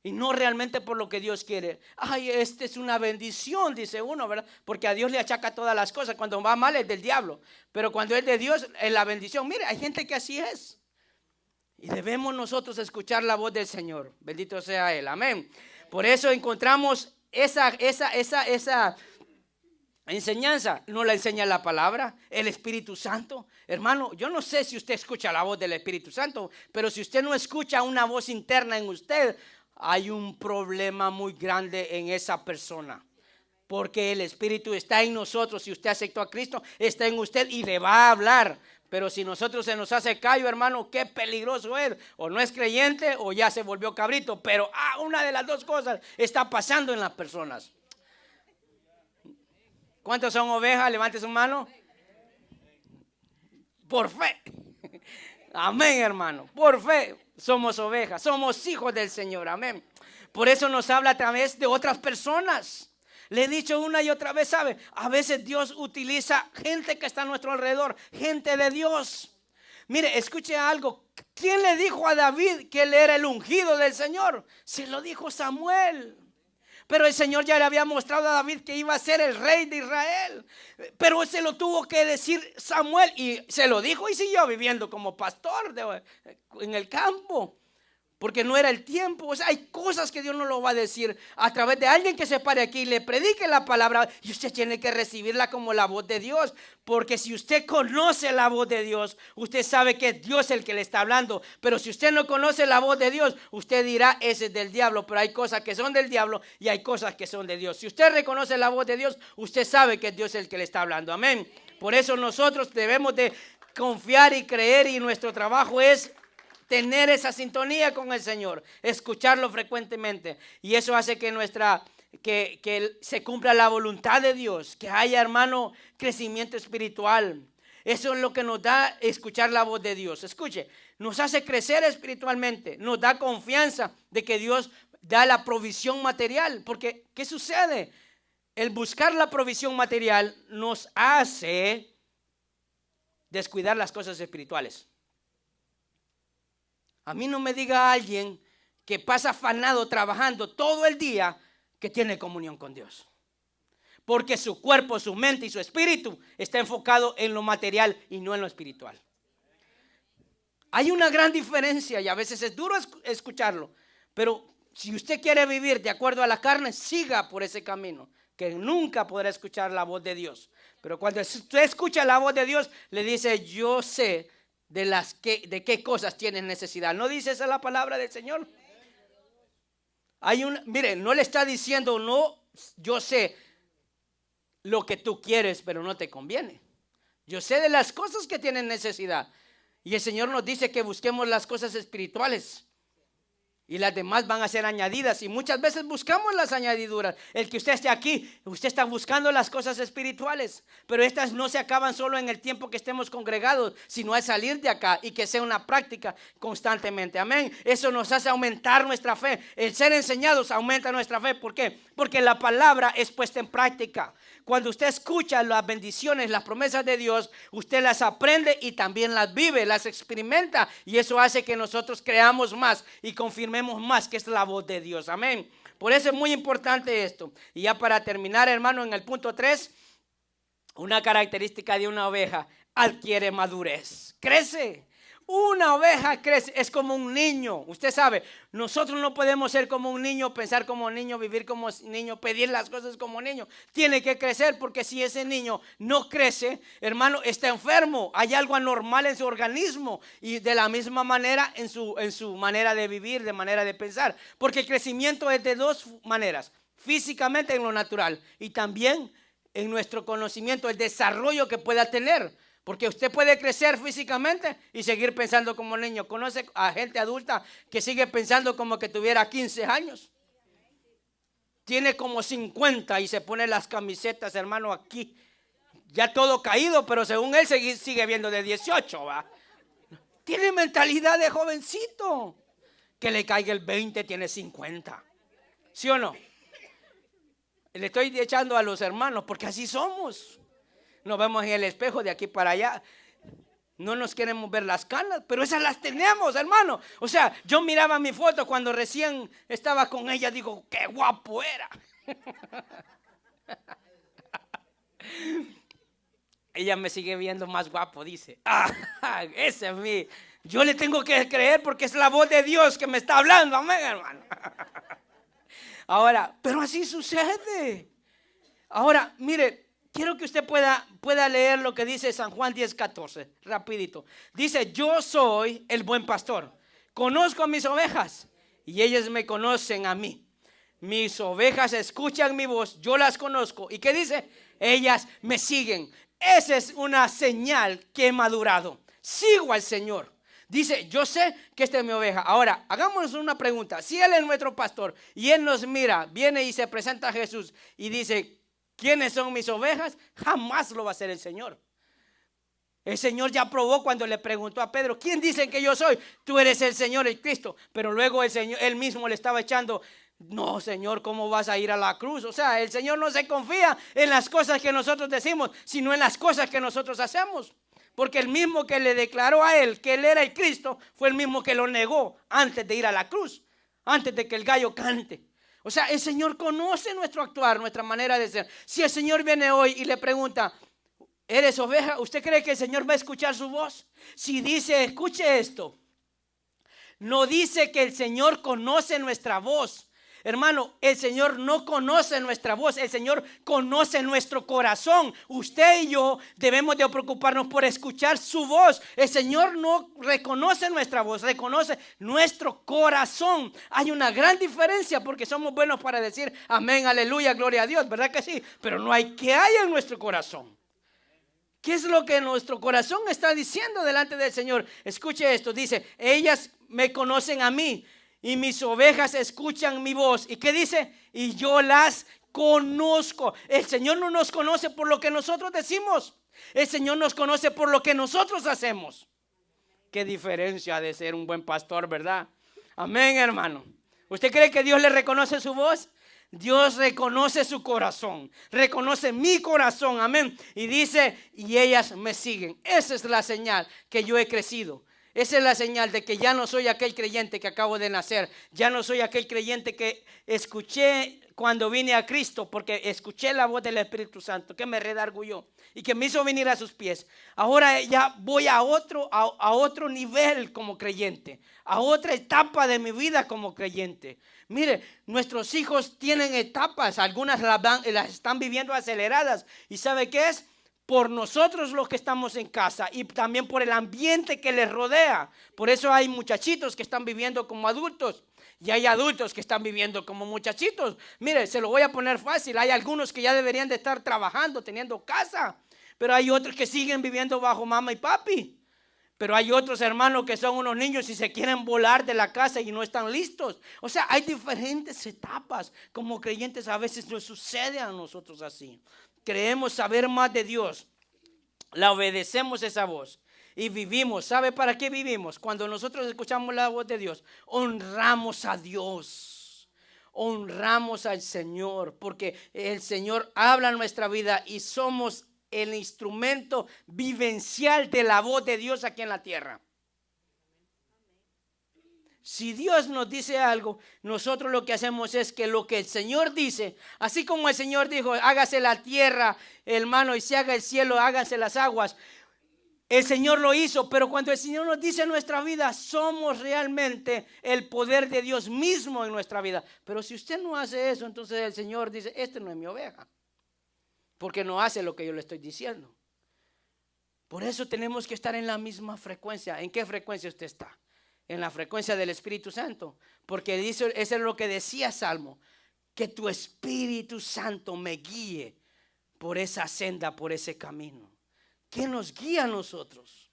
Y no realmente por lo que Dios quiere. Ay, esta es una bendición, dice uno, ¿verdad? Porque a Dios le achaca todas las cosas. Cuando va mal es del diablo. Pero cuando es de Dios es la bendición. Mire, hay gente que así es. Y debemos nosotros escuchar la voz del Señor. Bendito sea Él. Amén. Por eso encontramos esa enseñanza. Nos la enseña la palabra, el Espíritu Santo. Hermano, yo no sé si usted escucha la voz del Espíritu Santo, pero si usted no escucha una voz interna en usted, hay un problema muy grande en esa persona. Porque el Espíritu está en nosotros. Si usted aceptó a Cristo, está en usted y le va a hablar. Pero si nosotros se nos hace callo, hermano, qué peligroso es. O no es creyente o ya se volvió cabrito. Pero una de las dos cosas está pasando en las personas. ¿Cuántos son ovejas? Levante su mano. Por fe. Amén, hermano. Por fe somos ovejas. Somos hijos del Señor. Amén. Por eso nos habla a través de otras personas. Le he dicho una y otra vez, ¿sabe? A veces Dios utiliza gente que está a nuestro alrededor, gente de Dios. Mire, escuche algo. ¿Quién le dijo a David que él era el ungido del Señor? Se lo dijo Samuel. Pero el Señor ya le había mostrado a David que iba a ser el rey de Israel. Pero se lo tuvo que decir Samuel y se lo dijo y siguió viviendo como pastor en el campo. Porque no era el tiempo. O sea, hay cosas que Dios no lo va a decir a través de alguien que se pare aquí y le predique la palabra. Y usted tiene que recibirla como la voz de Dios. Porque si usted conoce la voz de Dios, usted sabe que es Dios el que le está hablando. Pero si usted no conoce la voz de Dios, usted dirá, ese es del diablo. Pero hay cosas que son del diablo y hay cosas que son de Dios. Si usted reconoce la voz de Dios, usted sabe que es Dios el que le está hablando. Amén. Por eso nosotros debemos de confiar y creer, y nuestro trabajo es tener esa sintonía con el Señor, escucharlo frecuentemente, y eso hace que se cumpla la voluntad de Dios, que haya, hermano, crecimiento espiritual. Eso es lo que nos da escuchar la voz de Dios. Escuche, nos hace crecer espiritualmente, nos da confianza de que Dios da la provisión material, porque ¿qué sucede? El buscar la provisión material nos hace descuidar las cosas espirituales. A mí no me diga alguien que pasa afanado trabajando todo el día que tiene comunión con Dios. Porque su cuerpo, su mente y su espíritu está enfocado en lo material y no en lo espiritual. Hay una gran diferencia y a veces es duro escucharlo. Pero si usted quiere vivir de acuerdo a la carne, siga por ese camino, que nunca podrá escuchar la voz de Dios. Pero cuando usted escucha la voz de Dios, le dice, yo sé de qué cosas tienes necesidad. ¿No dice esa la palabra del Señor? Mire, no le está diciendo, no, yo sé lo que tú quieres, pero no te conviene. Yo sé de las cosas que tienes necesidad. Y el Señor nos dice que busquemos las cosas espirituales. Y las demás van a ser añadidas. Y muchas veces buscamos las añadiduras. El que usted esté aquí, usted está buscando las cosas espirituales. Pero estas no se acaban solo en el tiempo que estemos congregados, sino al salir de acá y que sea una práctica constantemente. Amén. Eso nos hace aumentar nuestra fe. El ser enseñados aumenta nuestra fe. ¿Por qué? Porque la palabra es puesta en práctica. Cuando usted escucha las bendiciones, las promesas de Dios, usted las aprende y también las vive, las experimenta. Y eso hace que nosotros creamos más y confirmemos más que es la voz de Dios. Amén. Por eso es muy importante esto. Y ya para terminar, hermano, en el punto 3, una característica de una oveja: adquiere madurez, crece. Una oveja crece, es como un niño. Usted sabe, nosotros no podemos ser como un niño, pensar como un niño, vivir como niño, pedir las cosas como niño. Tiene que crecer, porque si ese niño no crece, hermano, está enfermo. Hay algo anormal en su organismo, y de la misma manera en su manera de vivir, de manera de pensar. Porque el crecimiento es de dos maneras: físicamente, en lo natural, y también en nuestro conocimiento, el desarrollo que pueda tener. Porque usted puede crecer físicamente y seguir pensando como niño. Conoce a gente adulta que sigue pensando como que tuviera 15 años. Tiene como 50 y se pone las camisetas, hermano, aquí. Ya todo caído, pero según él sigue viendo de 18, ¿va? Tiene mentalidad de jovencito. Que le caiga el 20, tiene 50. ¿Sí o no? Le estoy echando a los hermanos porque así somos. Nos vemos en el espejo de aquí para allá. No nos queremos ver las canas, pero esas las tenemos, hermano. O sea, yo miraba mi foto cuando recién estaba con ella. Digo, qué guapo era. Ella me sigue viendo más guapo, dice. Ese es Yo le tengo que creer porque es la voz de Dios que me está hablando. Amén, hermano. Ahora, pero así sucede. Ahora, mire, quiero que usted pueda leer lo que dice San Juan 10:14, rapidito. Dice, yo soy el buen pastor. Conozco a mis ovejas y ellas me conocen a mí. Mis ovejas escuchan mi voz, yo las conozco. ¿Y qué dice? Ellas me siguen. Esa es una señal que he madurado. Sigo al Señor. Dice, yo sé que esta es mi oveja. Ahora, hagámonos una pregunta. Si Él es nuestro pastor y Él nos mira, viene y se presenta a Jesús y dice, ¿quiénes son mis ovejas? Jamás lo va a hacer el Señor. El Señor ya probó cuando le preguntó a Pedro, ¿quién dicen que yo soy? Tú eres el Señor, el Cristo. Pero luego el Señor, Él mismo le estaba echando, no, Señor, ¿cómo vas a ir a la cruz? O sea, el Señor no se confía en las cosas que nosotros decimos, sino en las cosas que nosotros hacemos. Porque el mismo que le declaró a Él que Él era el Cristo, fue el mismo que lo negó antes de ir a la cruz, antes de que el gallo cante. O sea, el Señor conoce nuestro actuar, nuestra manera de ser. Si el Señor viene hoy y le pregunta, ¿eres oveja? ¿Usted cree que el Señor va a escuchar su voz? Si dice, escuche esto, no dice que el Señor conoce nuestra voz. Hermano, el Señor no conoce nuestra voz, el Señor conoce nuestro corazón. Usted y yo debemos de preocuparnos por escuchar su voz. El Señor no reconoce nuestra voz, reconoce nuestro corazón. Hay una gran diferencia porque somos buenos para decir amén, aleluya, gloria a Dios, ¿verdad que sí? Pero no hay que hay en nuestro corazón. ¿Qué es lo que nuestro corazón está diciendo delante del Señor? Escuche esto, dice, ellas me conocen a mí y mis ovejas escuchan mi voz. ¿Y qué dice? Y yo las conozco. El Señor no nos conoce por lo que nosotros decimos. El Señor nos conoce por lo que nosotros hacemos. Qué diferencia de ser un buen pastor, ¿verdad? Amén, hermano. ¿Usted cree que Dios le reconoce su voz? Dios reconoce su corazón, reconoce mi corazón, amén. Y dice, y ellas me siguen. Esa es la señal que yo he crecido. Esa es la señal de que ya no soy aquel creyente que acabo de nacer. Ya no soy aquel creyente que escuché cuando vine a Cristo, porque escuché la voz del Espíritu Santo que me redarguyó y que me hizo venir a sus pies. Ahora ya voy a otro nivel como creyente, a otra etapa de mi vida como creyente. Mire, nuestros hijos tienen etapas, algunas las están viviendo aceleradas. ¿Y sabe qué es? Por nosotros los que estamos en casa y también por el ambiente que les rodea. Por eso hay muchachitos que están viviendo como adultos y hay adultos que están viviendo como muchachitos. Mire, se lo voy a poner fácil. Hay algunos que ya deberían de estar trabajando, teniendo casa, pero hay otros que siguen viviendo bajo mamá y papi. Pero hay otros hermanos que son unos niños y se quieren volar de la casa y no están listos. O sea, hay diferentes etapas. Como creyentes a veces nos sucede a nosotros así. Creemos saber más de Dios. La obedecemos esa voz y vivimos. ¿Sabe para qué vivimos? Cuando nosotros escuchamos la voz de Dios, honramos a Dios. Honramos al Señor porque el Señor habla en nuestra vida y somos el instrumento vivencial de la voz de Dios aquí en la tierra. Si Dios nos dice algo, nosotros lo que hacemos es que lo que el Señor dice, así como el Señor dijo, hágase la tierra, hermano, y se haga el cielo, háganse las aguas. El Señor lo hizo, pero cuando el Señor nos dice en nuestra vida, somos realmente el poder de Dios mismo en nuestra vida. Pero si usted no hace eso, entonces el Señor dice, este no es mi oveja. Porque no hace lo que yo le estoy diciendo. Por eso tenemos que estar en la misma frecuencia. ¿En qué frecuencia usted está? En la frecuencia del Espíritu Santo. Porque eso es lo que decía Salmo. Que tu Espíritu Santo me guíe por esa senda, por ese camino. ¿Qué nos guía a nosotros?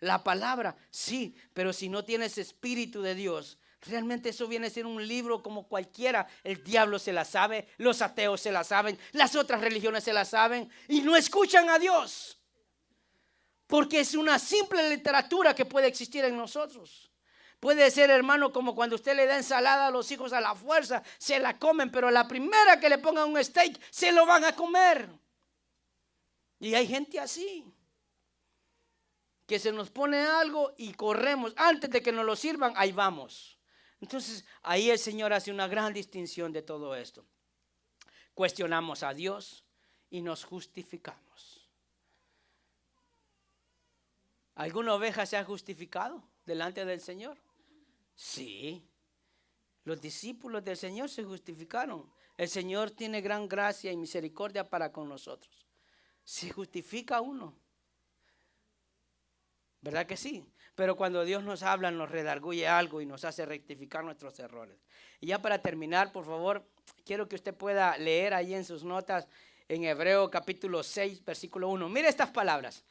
La palabra, sí. Pero si no tienes Espíritu de Dios, realmente eso viene a ser un libro como cualquiera. El diablo se la sabe, los ateos se la saben, las otras religiones se la saben y no escuchan a Dios. Porque es una simple literatura que puede existir en nosotros. Puede ser, hermano, como cuando usted le da ensalada a los hijos a la fuerza, se la comen, pero la primera que le pongan un steak, se lo van a comer. Y hay gente así, que se nos pone algo y corremos. Antes de que nos lo sirvan, ahí vamos. Entonces, ahí el Señor hace una gran distinción de todo esto. Cuestionamos a Dios y nos justificamos. ¿Alguna oveja se ha justificado? delante del Señor? Sí. Los discípulos del Señor se justificaron. El Señor tiene gran gracia y misericordia para con nosotros. Se justifica uno. ¿Verdad que sí? Pero cuando Dios nos habla, nos redarguye algo y nos hace rectificar nuestros errores. Y ya para terminar, por favor, quiero que usted pueda leer ahí en sus notas en Hebreo capítulo 6, versículo 1. Mire estas palabras.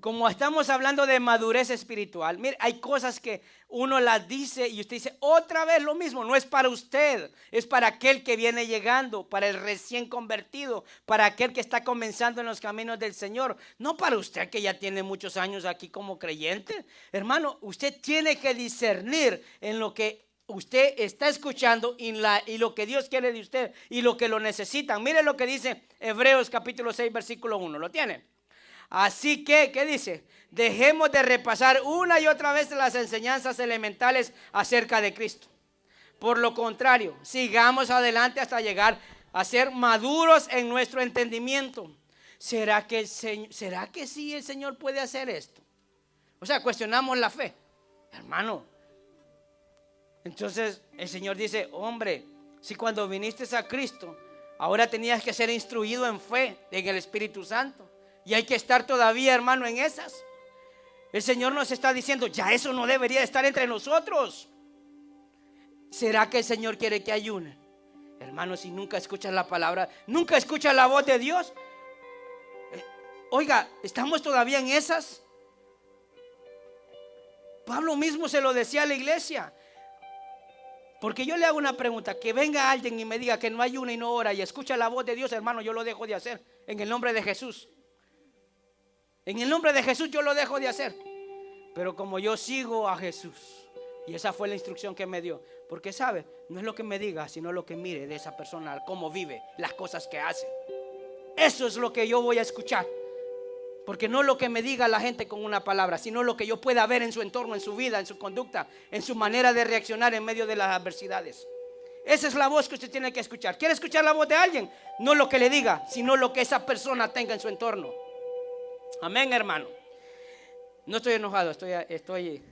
Como estamos hablando de madurez espiritual, mire, hay cosas que uno las dice y usted dice otra vez lo mismo. No es para usted, es para aquel que viene llegando, para el recién convertido, para aquel que está comenzando en los caminos del Señor. No para usted que ya tiene muchos años aquí como creyente. Hermano, usted tiene que discernir en lo que usted está escuchando y lo que Dios quiere de usted y lo que lo necesitan. Mire lo que dice Hebreos capítulo 6, versículo 1. ¿Lo tiene? Así que, ¿qué dice? Dejemos de repasar una y otra vez las enseñanzas elementales acerca de Cristo. Por lo contrario, sigamos adelante hasta llegar a ser maduros en nuestro entendimiento. ¿Será que sí el Señor puede hacer esto? O sea, cuestionamos la fe, hermano. Entonces el Señor dice, hombre, si cuando viniste a Cristo, ahora tenías que ser instruido en fe, en el Espíritu Santo. Y hay que estar todavía, hermano, en esas. El Señor nos está diciendo, ya eso no debería estar entre nosotros. ¿Será que el Señor quiere que ayune? Hermano, si nunca escuchas la palabra, nunca escuchas la voz de Dios. Oiga, ¿estamos todavía en esas? Pablo mismo se lo decía a la iglesia. Porque yo le hago una pregunta, que venga alguien y me diga que no ayuna y no ora y escucha la voz de Dios, hermano, yo lo dejo de hacer en el nombre de Jesús. En el nombre de Jesús yo lo dejo de hacer. Pero como yo sigo a Jesús, y esa fue la instrucción que me dio, porque sabe, no es lo que me diga, sino lo que mire de esa persona, cómo vive, las cosas que hace. Eso es lo que yo voy a escuchar. Porque no lo que me diga la gente con una palabra, sino lo que yo pueda ver en su entorno, en su vida, en su conducta, en su manera de reaccionar en medio de las adversidades. Esa es la voz que usted tiene que escuchar. ¿Quiere escuchar la voz de alguien? No lo que le diga, sino lo que esa persona tenga en su entorno. Amén, hermano. No estoy enojado, estoy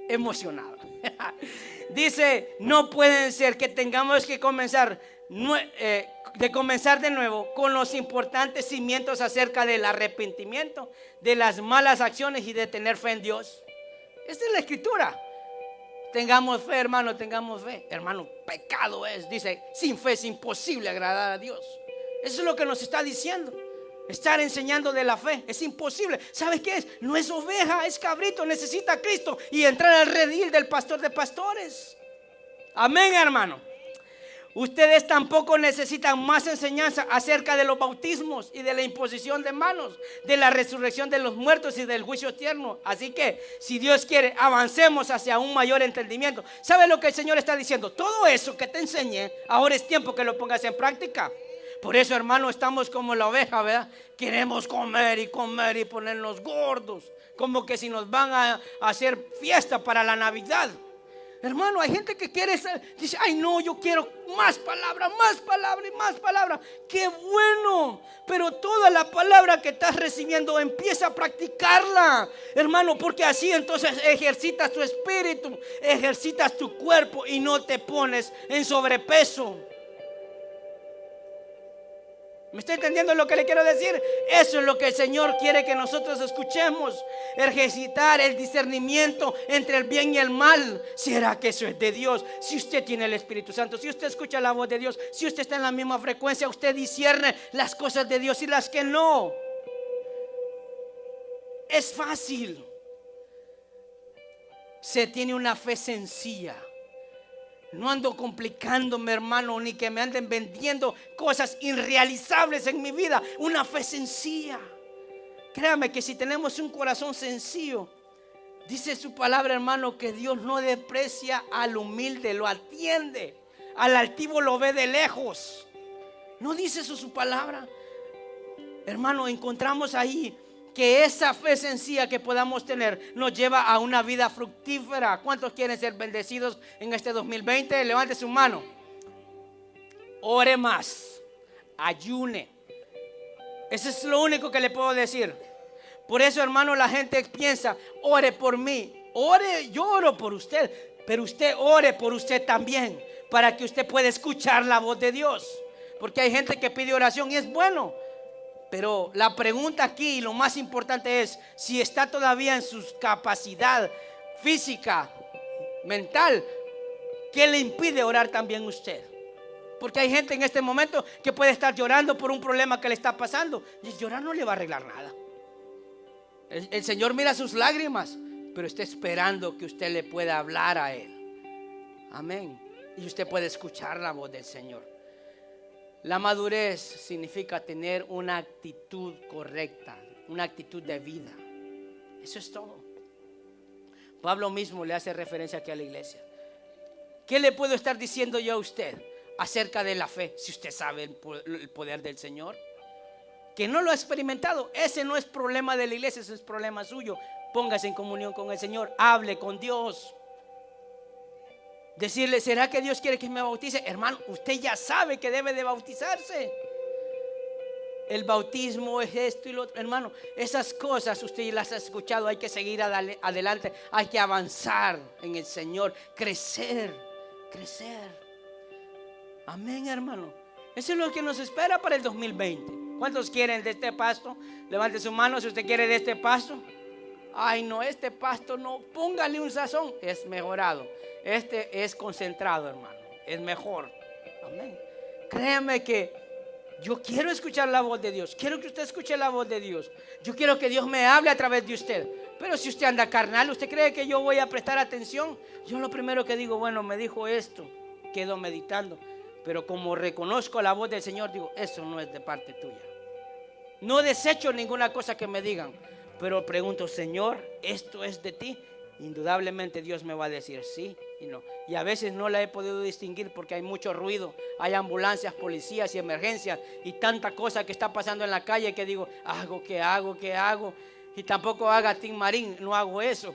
emocionado. Dice, no puede ser que tengamos que comenzar de nuevo con los importantes cimientos acerca del arrepentimiento, de las malas acciones y de tener fe en Dios. Esta es la escritura. Tengamos fe, hermano, tengamos fe. Hermano, pecado es, dice, sin fe es imposible agradar a Dios. Eso es lo que nos está diciendo. Estar enseñando de la fe es imposible. ¿Sabes qué es? No es oveja, es cabrito, necesita a Cristo y entrar al redil del pastor de pastores. Amén, hermano. Ustedes tampoco necesitan más enseñanza acerca de los bautismos y de la imposición de manos, de la resurrección de los muertos y del juicio eterno. Así que, si Dios quiere, avancemos hacia un mayor entendimiento. ¿Sabe lo que el Señor está diciendo? Todo eso que te enseñé, ahora es tiempo que lo pongas en práctica. Por eso, hermano, estamos como la oveja, ¿verdad? Queremos comer y ponernos gordos, como que si nos van a hacer fiesta para la Navidad. Hermano, hay gente que dice, ay no, yo quiero más palabra y más palabra. ¡Qué bueno! Pero toda la palabra que estás recibiendo, empieza a practicarla, hermano, porque así entonces ejercitas tu espíritu, ejercitas tu cuerpo y no te pones en sobrepeso. ¿Me está entendiendo lo que le quiero decir? Eso es lo que el Señor quiere que nosotros escuchemos. Ejercitar el discernimiento entre el bien y el mal. ¿Será que eso es de Dios? Si usted tiene el Espíritu Santo, si usted escucha la voz de Dios, si usted está en la misma frecuencia, usted discierne las cosas de Dios y las que no. Es fácil. Se tiene una fe sencilla. No ando complicándome, hermano, ni que me anden vendiendo cosas irrealizables en mi vida. Una fe sencilla. Créame que si tenemos un corazón sencillo, dice su palabra, hermano, que Dios no desprecia al humilde, lo atiende. Al altivo lo ve de lejos. ¿No dice eso su palabra? Hermano, encontramos ahí que esa fe sencilla que podamos tener nos lleva a una vida fructífera. ¿Cuántos quieren ser bendecidos en este 2020? Levante su mano. Ore más, ayune. Eso es lo único que le puedo decir. Por eso, hermano, la gente piensa, ore por mí. Ore, yo oro por usted, pero usted ore por usted también, para que usted pueda escuchar la voz de Dios. Porque hay gente que pide oración y es bueno, pero la pregunta aquí, y lo más importante es, si está todavía en su capacidad física, mental, ¿qué le impide orar también usted? Porque hay gente en este momento que puede estar llorando por un problema que le está pasando, y llorar no le va a arreglar nada. El Señor mira sus lágrimas, pero está esperando que usted le pueda hablar a Él. Amén. Y usted puede escuchar la voz del Señor. La madurez significa tener una actitud correcta, una actitud de vida. Eso es todo. Pablo mismo le hace referencia aquí a la iglesia. ¿Qué le puedo estar diciendo yo a usted acerca de la fe? Si usted sabe el poder del Señor, que no lo ha experimentado, ese no es problema de la iglesia, ese es problema suyo. Póngase en comunión con el Señor, hable con Dios. Decirle, ¿será que Dios quiere que me bautice? Hermano, usted ya sabe que debe de bautizarse. El bautismo es esto y lo otro. Hermano, esas cosas usted las ha escuchado. Hay que seguir adelante. Hay que avanzar en el Señor. Crecer. Amén, hermano. Eso es lo que nos espera para el 2020. ¿Cuántos quieren de este pasto? Levante su mano si usted quiere de este pasto. Ay, no, este pasto no. Póngale un sazón. Es mejorado. Este es concentrado, hermano. Es mejor. Amén. Créame que yo quiero escuchar la voz de Dios. Quiero que usted escuche la voz de Dios. Yo quiero que Dios me hable a través de usted. Pero si usted anda carnal, ¿usted cree que yo voy a prestar atención? Yo lo primero que digo, bueno, me dijo esto, quedo meditando. Pero como reconozco la voz del Señor, digo, eso no es de parte tuya. No desecho ninguna cosa que me digan, pero pregunto, Señor, ¿esto es de ti? Indudablemente Dios me va a decir sí y no. Y a veces no la he podido distinguir porque hay mucho ruido. Hay ambulancias, policías y emergencias y tanta cosa que está pasando en la calle que digo, ¿qué hago? Y tampoco haga Tim Marín, no hago eso.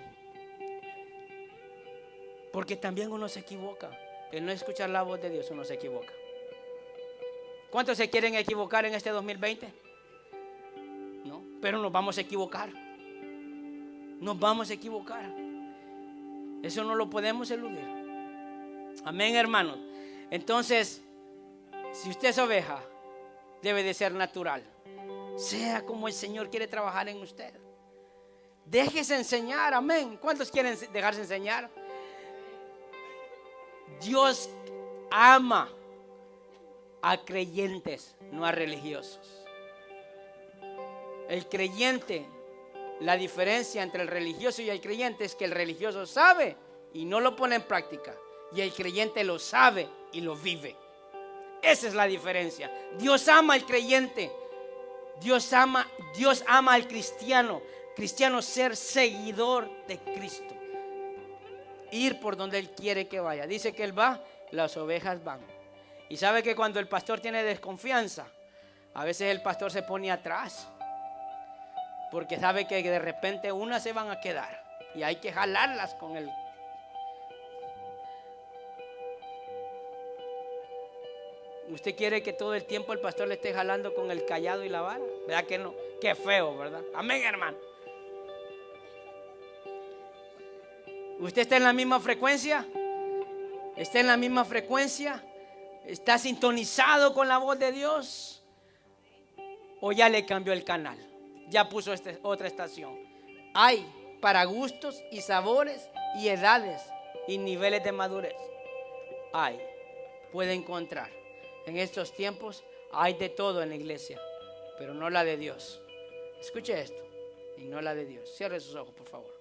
Porque también uno se equivoca. El no escuchar la voz de Dios, uno se equivoca. ¿Cuántos se quieren equivocar en este 2020? No, pero nos vamos a equivocar. Nos vamos a equivocar. Eso no lo podemos eludir. Amén, hermanos. Entonces, si usted es oveja, debe de ser natural. Sea como el Señor quiere trabajar en usted. Déjese enseñar, amén. ¿Cuántos quieren dejarse enseñar? Dios ama a creyentes, no a religiosos. El creyente, la diferencia entre el religioso y el creyente es que el religioso sabe y no lo pone en práctica, y el creyente lo sabe y lo vive. Esa es la diferencia. Dios ama al creyente. Dios ama al cristiano. Cristiano, ser seguidor de Cristo. Ir por donde Él quiere que vaya. Dice que Él va, las ovejas van. Y sabe que cuando el pastor tiene desconfianza, a veces el pastor se pone atrás, porque sabe que de repente unas se van a quedar y hay que jalarlas con él. ¿Usted quiere que todo el tiempo el pastor le esté jalando con el cayado y la vara? ¿Verdad que no? Qué feo, ¿verdad? Amén, hermano. ¿Usted está en la misma frecuencia? ¿Está en la misma frecuencia? ¿Está sintonizado con la voz de Dios? ¿O ya le cambió el canal? Ya puso otra estación. Hay para gustos y sabores y edades y niveles de madurez. Puede encontrar. En estos tiempos hay de todo en la iglesia, pero no la de Dios. Escuche esto, y no la de Dios. Cierre sus ojos, por favor.